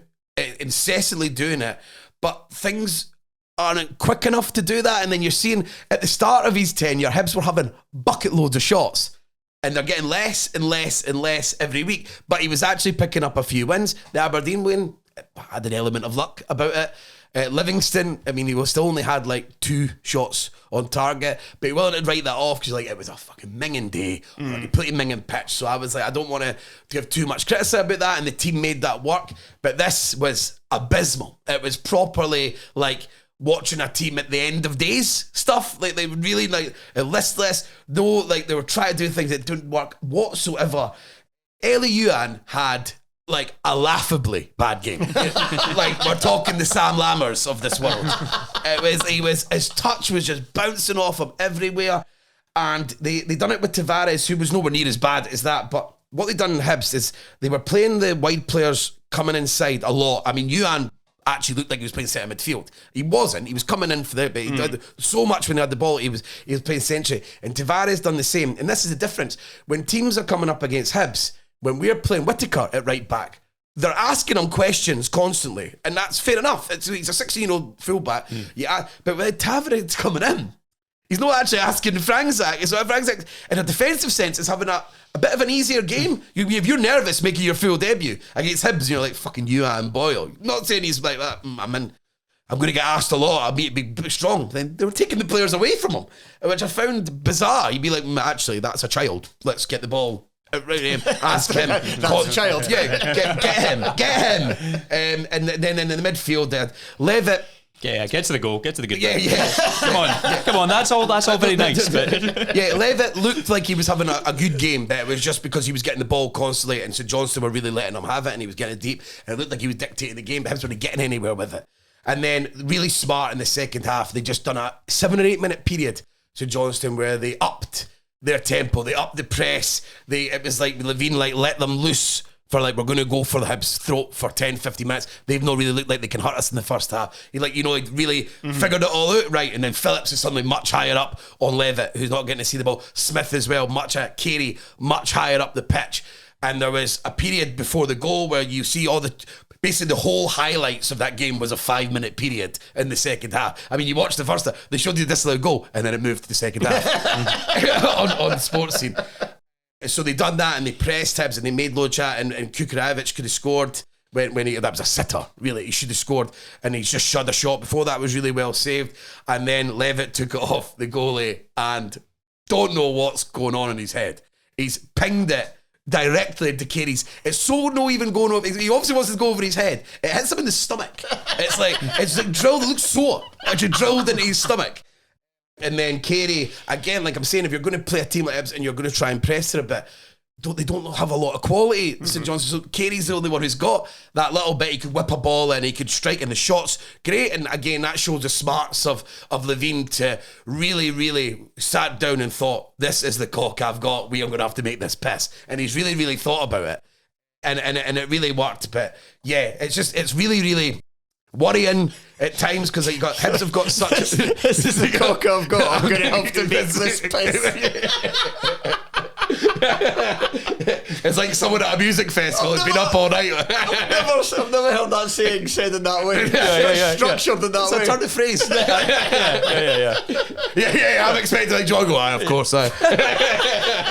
incessantly doing it, but things aren't quick enough to do that. And then you're seeing at the start of his tenure, Hibs were having bucket loads of shots, and they're getting less and less and less every week. But he was actually picking up a few wins. The Aberdeen win had an element of luck about it. Livingston, I mean, he was still only had like 2 shots on target, but he willing to write that off because like it was a fucking minging day, a completely minging pitch. So I was like, I don't want to give too much criticism about that, and the team made that work. But this was abysmal. It was properly like watching a team at the end of days stuff. Like they would really like listless. No, like they were trying to do things that didn't work whatsoever. Eli Yuan had like a laughably bad game. Like we're talking the Sam Lammers of this world. His touch was just bouncing off him everywhere. And they done it with Tavares, who was nowhere near as bad as that. But what they done in Hibs is they were playing the wide players coming inside a lot. I mean, Yuan actually looked like he was playing centre midfield. He wasn't. He was coming in for the, but he did so much when he had the ball. He was playing centrally. And Tavares done the same. And this is the difference. When teams are coming up against Hibs, when we're playing Whittaker at right back, they're asking him questions constantly. And that's fair enough. He's a 16-year-old fullback. Yeah, but when Tavares coming in, he's not actually asking Frangzak. So Frangzak, in a defensive sense, is having a bit of an easier game. If you're nervous making your full debut against Hibs, and you're like, fucking Yuan Boyle. Not saying he's like that. I'm going to get asked a lot. I'll be strong. Then they were taking the players away from him, which I found bizarre. You'd be like, actually, that's a child. Let's get the ball. Ask him. That's a child. Yeah, get him. And then in the midfield, Levitt. Yeah, get to the goal. Get to the good. Yeah. Come on. That's all very nice. But yeah, Levitt looked like he was having a good game, but it was just because he was getting the ball constantly, and St Johnstone were really letting him have it, and he was getting it deep, and it looked like he was dictating the game, but Hibs weren't getting anywhere with it. And then really smart in the second half, they just done a 7 or 8 minute period, St Johnstone, where they upped their tempo, they upped the press. It was like Levine let them loose. For like, we're going to go for the Hibs' throat for 10, 50 minutes. They've not really looked like they can hurt us in the first half. He really figured it all out right. And then Phillips is suddenly much higher up on Levitt, who's not getting to see the ball. Smith as well, Carey, much higher up the pitch. And there was a period before the goal where you see basically the whole highlights of that game was a 5 minute period in the second half. I mean, you watched the first half, they showed you this little goal, and then it moved to the second half on Sports Scene. So they done that, and they pressed Hibs, and they made low chat, and Kukurevich could have scored when that was a sitter, really. He should have scored, and he's just shot a shot before that was really well saved. And then Levitt took it off the goalie, and don't know what's going on in his head. He's pinged it directly into Carey's. It's so no even going over. He obviously wants to go over his head. It hits him in the stomach. It's like drilled. It looks sore. Actually drilled into his stomach. And then Carey, again, like I'm saying, if you're going to play a team like Hibs and you're going to try and press it a bit, they don't have a lot of quality, St Johnstone. So Carey's the only one who's got that little bit. He could whip a ball and he could strike, and the shots great. And again, that shows the smarts of Levine to really, really sat down and thought, this is the cock I've got. We are going to have to make this piss. And he's really, really thought about it. And it really worked. But yeah, it's really, really worrying at times, because Hibs have got such this is the cock I've got. I'm going to have to make this piss. It's like someone at a music festival has been up all night. I've never heard that saying said in that way. Structured in that way. It's a turn of phrase. Yeah. I'm expecting like John go, of course.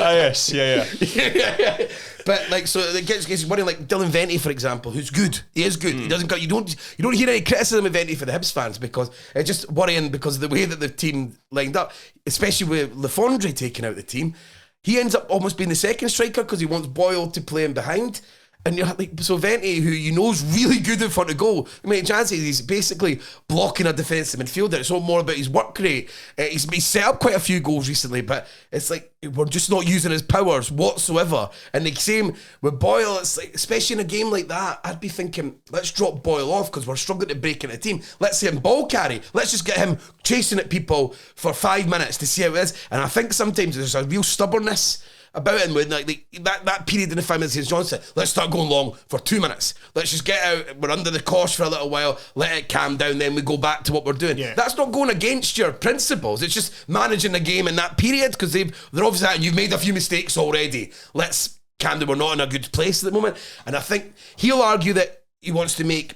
Yes, yeah. But like, so it gets worrying. Like Dylan Vente, for example, who's good. He is good. He doesn't got. You don't hear any criticism of Vente for the Hibs fans because it's just worrying because of the way that the team lined up, especially with Lefondre taking out the team. He ends up almost being the second striker because he wants Boyle to play him behind. And you're like, so Vente, who you know is really good in front of goal, I mean, chances he's basically blocking a defensive midfielder. It's all more about his work rate. He's set up quite a few goals recently, but it's like we're just not using his powers whatsoever. And the same with Boyle, it's like, especially in a game like that, I'd be thinking, let's drop Boyle off because we're struggling to break in a team. Let's see him ball carry. Let's just get him chasing at people for 5 minutes to see how it is. And I think sometimes there's a real stubbornness about him when like that period in the 5 minutes against Johnson, let's start going long for 2 minutes. Let's just get out, we're under the cosh for a little while, let it calm down, then we go back to what we're doing. Yeah. That's not going against your principles. It's just managing the game in that period because they're obviously like, you've made a few mistakes already. Let's calm down, we're not in a good place at the moment. And I think he'll argue that he wants to make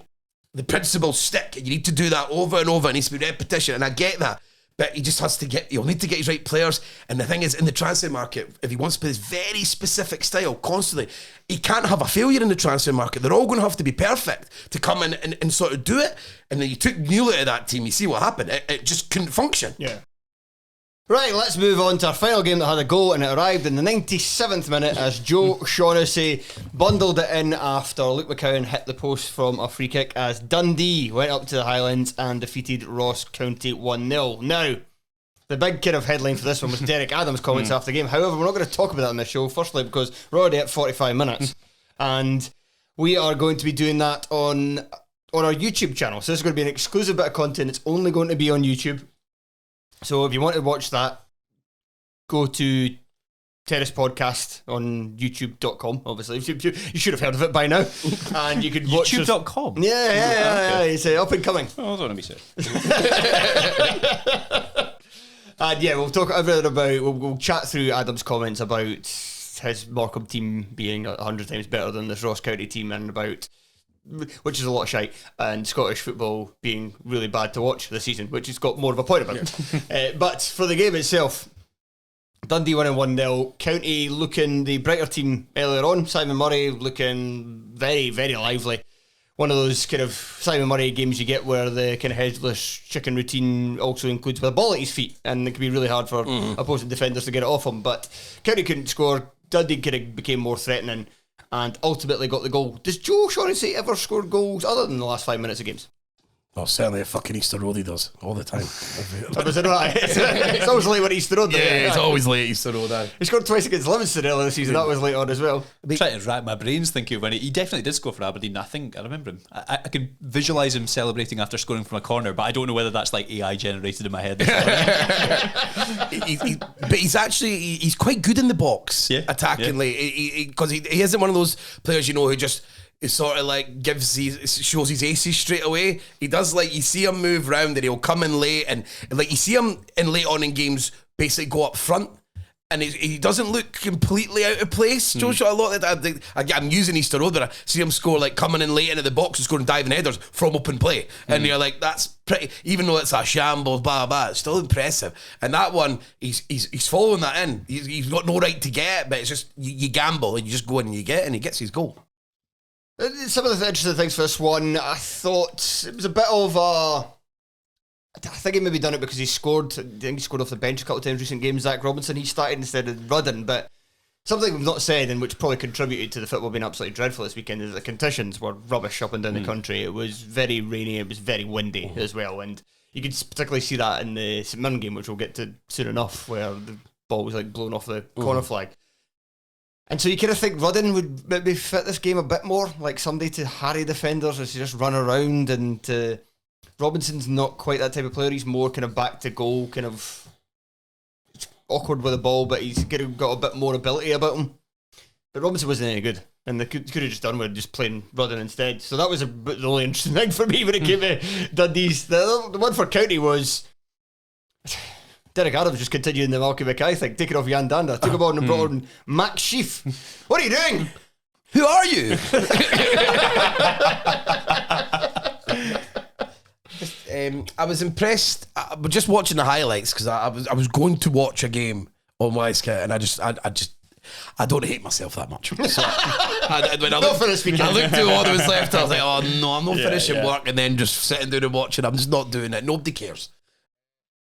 the principles stick. You need to do that over and over. It needs to be repetition, and I get that. But he just has to he'll need to get his right players. And the thing is, in the transfer market, if he wants to play this very specific style constantly, he can't have a failure in the transfer market. They're all going to have to be perfect to come in and sort of do it. And then you took Neil out of that team, you see what happened. It just couldn't function. Yeah. Right, let's move on to our final game that had a goal, and it arrived in the 97th minute as Joe Shaughnessy bundled it in after Luke McCowan hit the post from a free kick as Dundee went up to the Highlands and defeated Ross County 1-0. Now, the big kind of headline for this one was Derek Adams' comments after the game. However, we're not going to talk about that on this show, firstly because we're already at 45 minutes and we are going to be doing that on our YouTube channel. So this is going to be an exclusive bit of content. It's only going to be on YouTube. So if you want to watch that, go to Terrace Podcast on youtube.com, obviously. You should have heard of it by now. And you could watch YouTube.com? Yeah. It's up and coming. Oh, don't let me say. And yeah, we'll talk everything about, we'll chat through Adam's comments about his Morecambe team being 100 times better than this Ross County team and about, which is a lot of shite, and Scottish football being really bad to watch this season, which has got more of a point about it. But for the game itself, Dundee winning 1-0, County looking the brighter team earlier on, Simon Murray looking very, very lively. One of those kind of Simon Murray games you get where the kind of headless chicken routine also includes with a ball at his feet, and it can be really hard for opposing defenders to get it off him. But County couldn't score, Dundee kind of became more threatening, and ultimately got the goal. Does Joe Shaughnessy ever score goals other than the last 5 minutes of games? Oh, certainly a fucking Easter Road he does all the time. Was it right? It's always late when Easter Road. Yeah, it's always late Easter Road. He scored twice against Livingston earlier this season. That was late on as well. I'm trying to rack my brains thinking when he definitely did score for Aberdeen. I think I remember him. I can visualise him celebrating after scoring from a corner, but I don't know whether that's like AI generated in my head. But he's quite good in the box attackingly because he isn't one of those players who just. He sort of like shows his aces straight away. He does, like, you see him move round and he'll come in late, and like you see him in late on in games basically go up front, and he doesn't look completely out of place. Joe shot a lot of that. I'm using Easter Road, but I see him score like coming in late into the box and scoring diving headers from open play, and you're like, that's pretty. Even though it's a shambles, blah blah, it's still impressive. And that one, he's following that in. He's got no right to get it, but it's just you gamble and you just go in and you get it, and he gets his goal. Some of the interesting things for this one, I thought it was a bit of a... I think he maybe done it because he scored. I think he scored off the bench a couple of times in recent games. Zach Robinson, he started instead of Rudden, but something we've not said and which probably contributed to the football being absolutely dreadful this weekend is the conditions were rubbish up and down the country. It was very rainy, it was very windy as well, and you could particularly see that in the St Mirren game, which we'll get to soon enough, where the ball was like blown off the corner flag. And so you kind of think Rudden would maybe fit this game a bit more, like somebody to harry defenders or to just run around, and Robinson's not quite that type of player. He's more kind of back to goal, kind of awkward with the ball, but he's kind of got a bit more ability about him. But Robinson wasn't any good, and they could have just done with just playing Rudden instead. So that was the only interesting thing for me when it came to Dundee's. The one for County was... Derek Adams just continuing the Malky Mackay thing, taking off Jan Danda, took a ball and brought on Max Sheaf. What are you doing? Who are you? I was impressed. Just watching the highlights because I was going to watch a game on Wisecast, and I just I don't hate myself that much. So when I Not for this weekend. I looked at what was left, I was like, oh no, I'm not finishing work and then just sitting down and watching. I'm just not doing it. Nobody cares.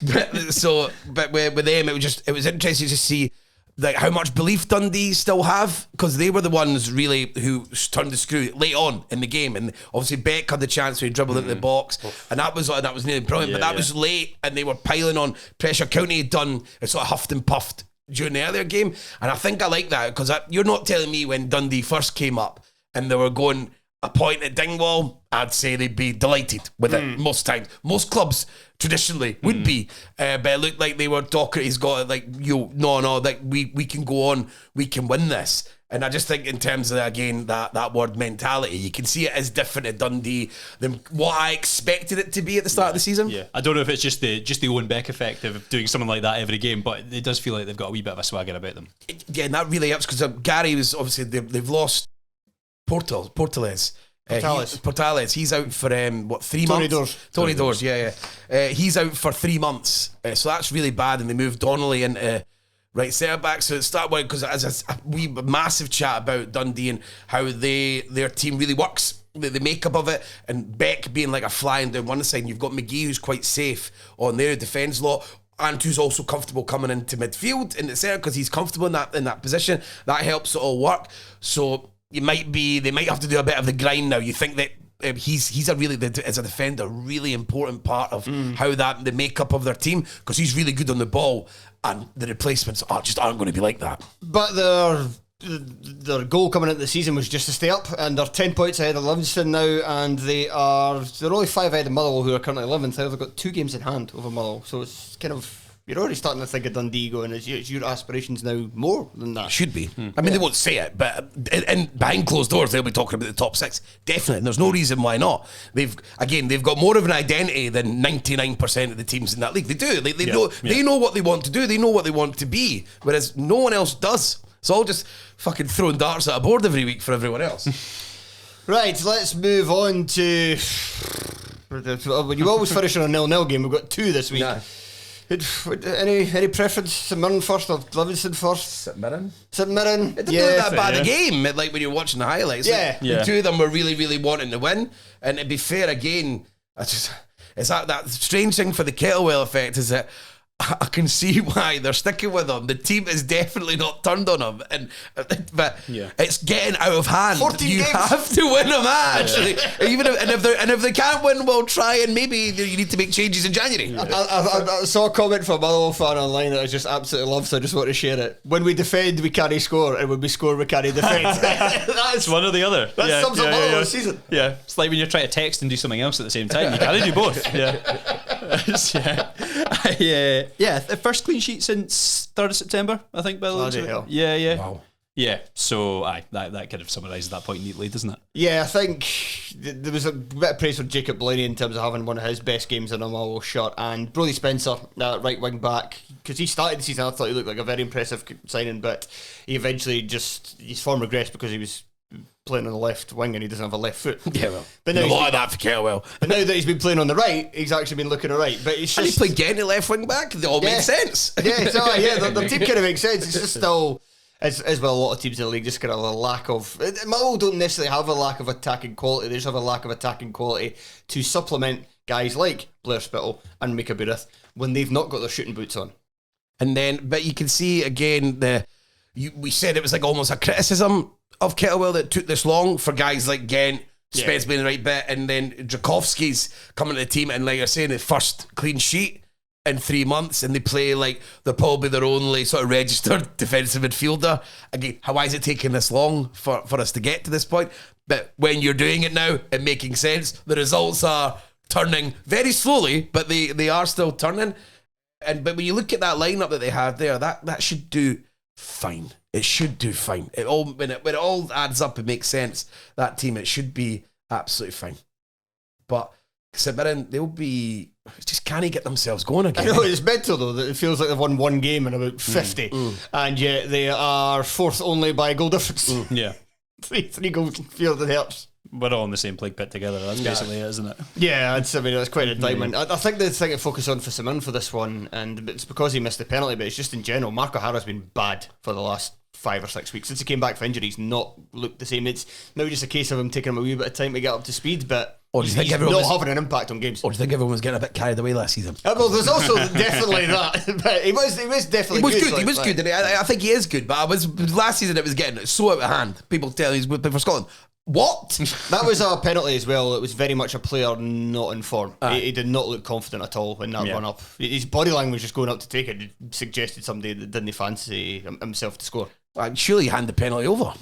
But with them, it was interesting to see like how much belief Dundee still have, because they were the ones really who turned the screw late on in the game, and obviously Beck had the chance where he dribbled into the box, and that was nearly brilliant. But that was late, and they were piling on pressure. County had done it, sort of huffed and puffed during the earlier game, and I think I like that, because you're not telling me when Dundee first came up and they were going a point at Dingwall, I'd say they'd be delighted with it most times. Most clubs traditionally would be, but it looked like they were Docherty's got it like, no, like we can go on, we can win this. And I just think in terms of, again, that word mentality, you can see it as different at Dundee than what I expected it to be at the start of the season. Yeah, I don't know if it's just the Owen Beck effect of doing something like that every game, but it does feel like they've got a wee bit of a swagger about them. Yeah, and that really helps, because Gary was obviously, they've lost Portales. He's out for 3 months? Tony Dores, yeah. He's out for 3 months, so that's really bad. And they moved Donnelly into right centre back. So it started because as we massive chat about Dundee and how their team really works, the makeup of it, and Beck being like a flying down one side, and you've got McGee who's quite safe on their defence lot, and who's also comfortable coming into midfield in the centre because he's comfortable in that position. That helps it all work. So they might have to do a bit of the grind now. You think that he's a really, as a defender, really important part of how the makeup of their team, because he's really good on the ball, and the replacements aren't going to be like that. But their goal coming into the season was just to stay up, and they're 10 points ahead of Livingston now, and they're only 5 ahead of Motherwell, who are currently 11th. They've got 2 games in hand over Motherwell, so it's kind of, you're already starting to think of Dundee going, is your aspirations now more than that? Should be. I mean, they won't say it, but behind closed doors, they'll be talking about the top 6. Definitely. And there's no reason why not. They've got more of an identity than 99% of the teams in that league. They do. They know what they want to do. They know what they want to be, whereas no one else does. It's all just fucking throwing darts at a board every week for everyone else. Right, let's move on to... When you always finish on a 0-0 game, we've got 2 this week. Nah. Any preference? St Mirren first or Livingston first? St Mirren. It didn't look that bad a game, like when you're watching the highlights. The 2 of them were really, really wanting to win. And to be fair, again, it's that strange thing for the Kettlewell effect is that I can see why they're sticking with them. The team is definitely not turned on them, but it's getting out of hand. 14 you games. have to win a match. Even if they can't win, we'll try, and maybe you need to make changes in January. I saw a comment from a Motherwell fan online that I just absolutely love, so I just want to share it. When we defend, we can't score, and when we score, we can't defend. That's one or the other. That sums up Motherwell's season. Yeah, it's like when you're trying to text and do something else at the same time. You can't do both. The first clean sheet since 3rd of September, I think, by the looks of it. Yeah. Wow. Yeah, so that kind of summarises that point neatly, doesn't it? Yeah, I think there was a bit of praise for Jacob Blaney in terms of having one of his best games in a Motherwell shirt, and Brodie Spencer, right wing back, because he started the season, I thought he looked like a very impressive signing, but he eventually his form regressed because he was playing on the left wing and he doesn't have a left foot. Yeah, well, but now a lot of that for Kettlewell. But now that he's been playing on the right, he's actually been looking right. But it's And just, he played Genny left wing back. They all make sense. the team kind of makes sense. It's just still, as well, a lot of teams in the league just kind of a lack of. Motherwell don't necessarily have a lack of attacking quality. They just have a lack of attacking quality to supplement guys like Blair Spittle and Mika Burith when they've not got their shooting boots on. And then, but you can see again we said it was like almost a criticism of Kettlewell that took this long for guys like Gent, Spence being the right bit, and then Drakovsky's coming to the team, and like you're saying, the first clean sheet in 3 months, and they play like they're probably their only sort of registered defensive midfielder. Again, why is it taking this long for us to get to this point? But when you're doing it now and making sense, the results are turning very slowly, but they are still turning. But when you look at that lineup that they have there, that should do fine. It should do fine. When it all adds up and makes sense, that team, it should be absolutely fine. But St Mirren, they'll be just can't get themselves going again. I know, it's mental though that it feels like they've won one game in about 50, and yet they are fourth only by goal difference. Yeah, three goals fewer than Hearts. We're all in the same plague pit together. That's basically it, isn't it? Yeah, it's quite a indictment. I think the thing to focus on for Simon for this one, and it's because he missed the penalty, but it's just in general, Mark O'Hara's been bad for the last 5 or 6 weeks. Since he came back for injury, he's not looked the same. It's now just a case of him taking him a wee bit of time to get up to speed, but Or do you think he's everyone not was- having an impact on games. Or do you think everyone was getting a bit carried away last season? Well, there's also definitely that, but he was definitely He was good. like He was that. good. And I think he is good. But last season it was getting so out of hand. People telling he's playing for Scotland. What? That was a penalty as well. It was very much a player not in form. He did not look confident at all in that run up. His body language just going up to take it suggested somebody that didn't fancy himself to score. Surely you hand the penalty over.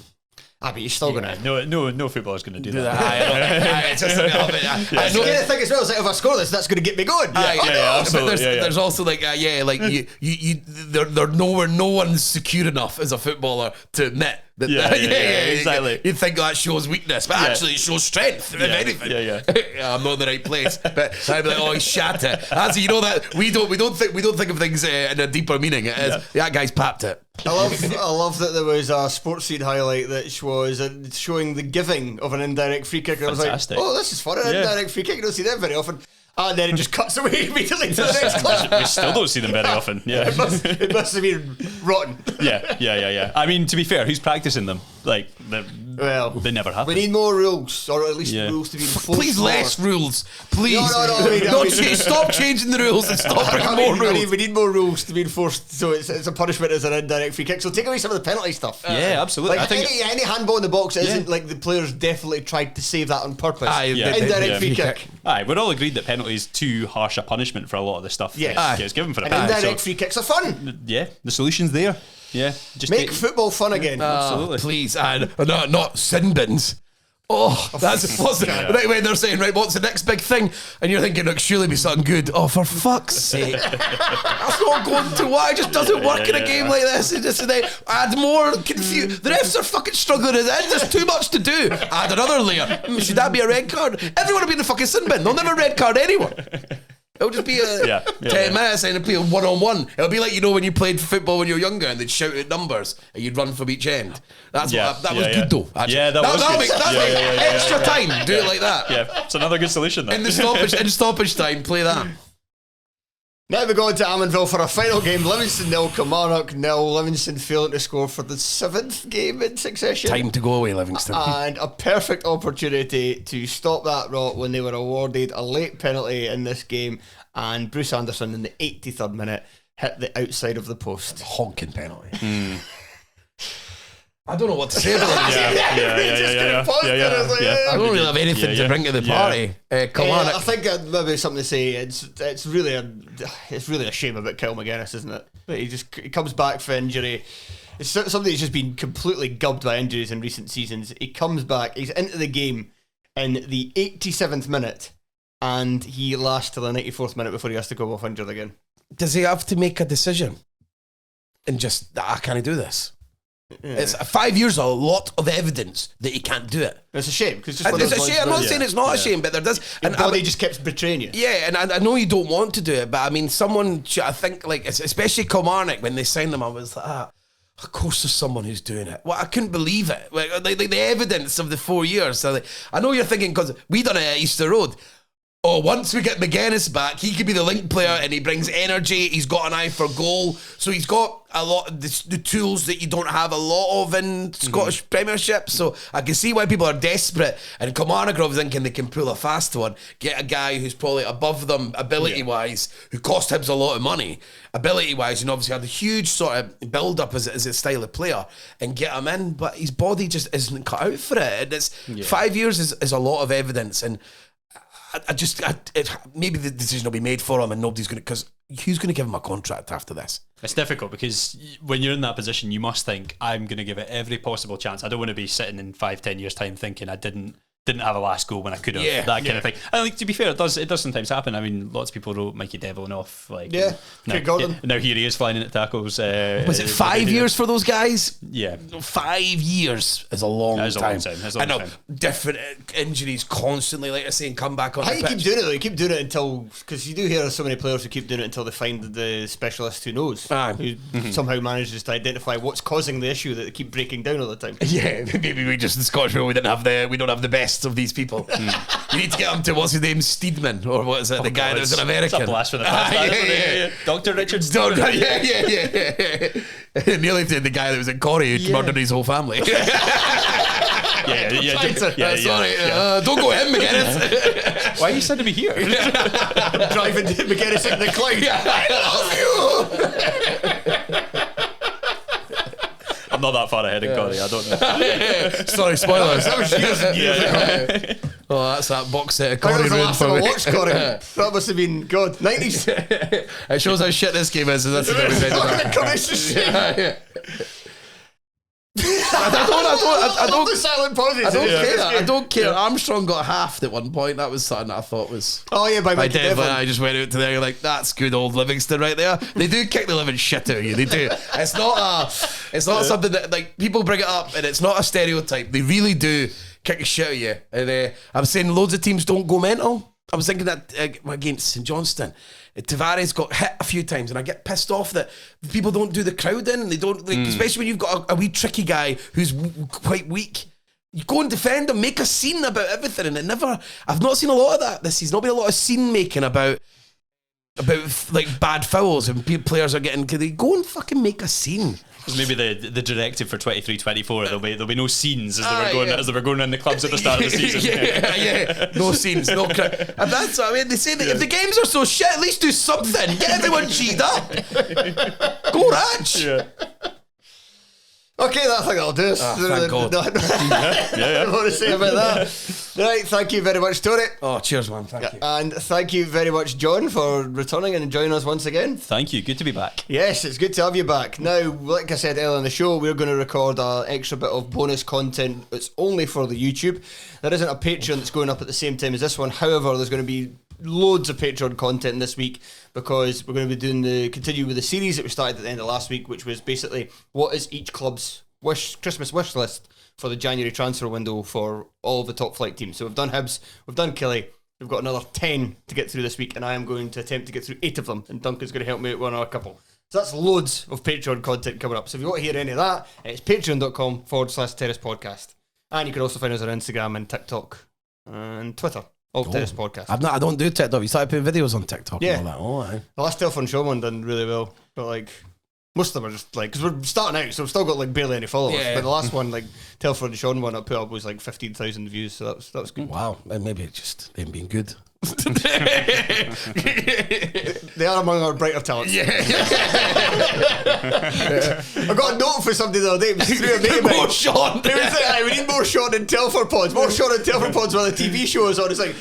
But you're still going to. No footballer's going to do that. It's just a bit of it. That's the kind of thing as well. Is like if I score this, that's going to get me going. Absolutely. But there's also like no one's secure enough as a footballer to admit that. Exactly. You'd think that shows weakness, but actually it shows strength. If anything, I'm not in the right place. But I'd be like, oh, he's shat it. Actually, you know that we don't think of things in a deeper meaning. It is that guy's papped it. I love that there was a sports feed highlight that was showing the giving of an indirect free kick. And I was Fantastic. like, oh, this is fun, an indirect free kick. You don't see that very often. And then it just cuts away immediately to the next clip. We still don't see them very often. Yeah. It must have been rotten. Yeah. I mean, to be fair, who's practicing them? Like, they never happen. We need more rules, or at least rules to be enforced. Please, more. less rules. Please. No. I mean, Stop changing the rules and stop bringing more rules. We need more rules to be enforced, so it's a punishment as an indirect free kick. So take away some of the penalty stuff. Yeah, absolutely. Like I think any handball in the box isn't like the players definitely tried to save that on purpose. Indirect free kick. Aye, we're all agreed that penalty is too harsh a punishment for a lot of the stuff that gets given for it. And indirect free kicks are fun. Yeah, the solution's there. Yeah, just Make football fun again. absolutely. Please, and not sin bins. Oh, that's what's right when they're saying, right, what's the next big thing? And you're thinking, look, surely be something good. Oh, for fuck's sake. That's not going to why. It just doesn't work in a game like this. It just add more confusion. The refs are fucking struggling as it. There's too much to do. Add another layer. Should that be a red card? Everyone will be in the fucking sin bin. They'll never red card anyone. It'll just be 10 minutes and it'll be a one-on-one. It'll be like, when you played football when you were younger and they'd shout out numbers and you'd run from each end. That was good though. Actually. Yeah, that was good. That's extra time. Do it like that. Yeah, it's another good solution. In the stoppage time, play that. Now we go on to Ammanville for a final game. Livingston 0, Kilmarnock 0. Livingston failing to score for the 7th game in succession. Time to go away, Livingston. And a perfect opportunity to stop that rot when they were awarded a late penalty in this game. And Bruce Anderson in the 83rd minute hit the outside of the post. Honking penalty. I don't know what to say about that. Yeah. I don't really have anything to bring to the party. Kilmarnock. I think maybe something to say. It's really a shame about Kyle McGuinness, isn't it? That he comes back for injury. It's somebody who's just been completely gubbed by injuries in recent seasons. He comes back. He's into the game in the 87th minute, and he lasts till the 94th minute before he has to go off injured again. Does he have to make a decision? And just, I can't do this. Yeah. It's 5 years, a lot of evidence that he can't do it. It's a shame because it's a shame. I'm not saying it's not a shame, but there does. And body just keeps betraying you. Yeah, and I know you don't want to do it, but I mean, someone. I think like especially Kilmarnock when they signed them, I was like, of course there's someone who's doing it. Well, I couldn't believe it. Like the evidence of the 4 years. So I know you're thinking because we done it at Easter Road. Oh, once we get McGuinness back, he could be the link player and he brings energy. He's got an eye for goal. So he's got a lot of the tools that you don't have a lot of in Scottish Premiership. So I can see why people are desperate. And Kilmarnock are thinking they can pull a fast one. Get a guy who's probably above them ability-wise, who cost Hibs a lot of money. Ability-wise, and obviously had a huge sort of build-up as a style of player and get him in. But his body just isn't cut out for it. And it's 5 years is a lot of evidence. And maybe the decision will be made for him and nobody's going to, because who's going to give him a contract after this? It's difficult because when you're in that position, you must think, I'm going to give it every possible chance. I don't want to be sitting in 5-10 years' time thinking I didn't have a last goal when I could have, that kind of thing. And like, to be fair, it does sometimes happen. I mean, lots of people wrote Mikey Devlin off. Like, now here he is flying into tackles. Was it 5 years for those guys? Yeah. 5 years is a long time. I know, different injuries constantly, like I say, and come back on How the you pitch. keep doing it though? You keep doing it until, because you do hear so many players who keep doing it until they find the specialist who knows, who somehow manages to identify what's causing the issue that they keep breaking down all the time. Yeah, maybe we just in Scottish we don't have the best of these people. You need to get him to what's his name, Steedman, or what is it? The guy that was an American. It's a blast from the past. Dr. Richard Steedman. Yeah. Nearly to the guy that was in Corrie sorry, he murdered his whole family. Sorry. Don't go him, McGuinness. Why are you sending me here? Driving McGuinness in the cloud. I love you. I'm not that far ahead in Corey, I don't know. Sorry, spoilers. That was years and years ago. Oh, that's that box set of That Corey was the ruined last for time I me. watched Corey. That must have been, God, 90s. It shows how shit this game is. And that's what we made it. I don't the silent pauses. I don't care. I don't care. Armstrong got halved at one point. That was something that I thought was. Oh yeah, by Mickey Devlin. I just went out to there like, that's good old Livingston right there. They do kick the living shit out of you. They do. It's not something that like people bring it up, and it's not a stereotype. They really do kick the shit out of you. And I'm saying loads of teams don't go mental. I was thinking that against St Johnstone, Tavares got hit a few times, and I get pissed off that people don't do the crowd in, and they don't, like, especially when you've got a wee tricky guy who's quite weak. You go and defend him, make a scene about everything, and I've not seen a lot of that this season. Not been a lot of scene making about like bad fouls and players are getting. They go and fucking make a scene. Maybe the directive for 23-24. There'll be no scenes as they were going in the clubs at the start of the season. No scenes, no crowd. And that's what I mean. They say that if the games are so shit, at least do something. Get everyone G'd up. Go Raj. Yeah. Okay, I think that'll do us. Thank God. I don't want to say about that. Right, thank you very much, Tony. Oh, cheers, man. Thank you. And thank you very much, John, for returning and joining us once again. Thank you. Good to be back. Yes, it's good to have you back. Now, like I said earlier in the show, we're going to record an extra bit of bonus content. It's only for the YouTube. There isn't a Patreon that's going up at the same time as this one. However, there's going to be loads of Patreon content this week because we're going to be continue with the series that we started at the end of last week, which was basically what is each club's Christmas wish list for the January transfer window for all of the top flight teams. So we've done Hibs, we've done Killie, we've got another 10 to get through this week, and I am going to attempt to get through 8 of them, and Duncan's going to help me out with another couple. So that's loads of Patreon content coming up. So if you want to hear any of that, it's patreon.com/Terrace Podcast. And you can also find us on Instagram and TikTok and Twitter. Terrace Podcast. I don't do TikTok. You started putting videos on TikTok. Yeah. And all that. The last Telephone Show one done really well, but like most of them are just like, because we're starting out, so we've still got like barely any followers. Yeah. But the last one, like Telford and Sean one I put up was like 15,000 views, so that was good. Wow, and maybe it just ain't been good. They are among our brighter talents. Yeah. I got a note for somebody the other day. It was through a mate. More Sean. It was like, we need more Sean and Telford pods. More Sean and Telford pods while the TV show is on. It's like,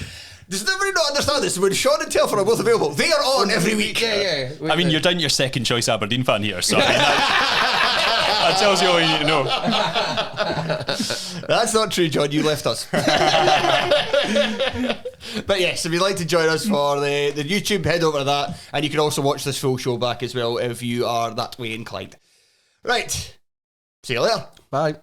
does anybody not understand this? When Sean and Telford are both available, they are on every week. Yeah. I mean, you're down your second choice Aberdeen fan here, so I mean, that tells you all you need to know. That's not true, John. You left us. But yes, if you'd like to join us for the YouTube, head over to that, and you can also watch this full show back as well if you are that way inclined. Right. See you later. Bye.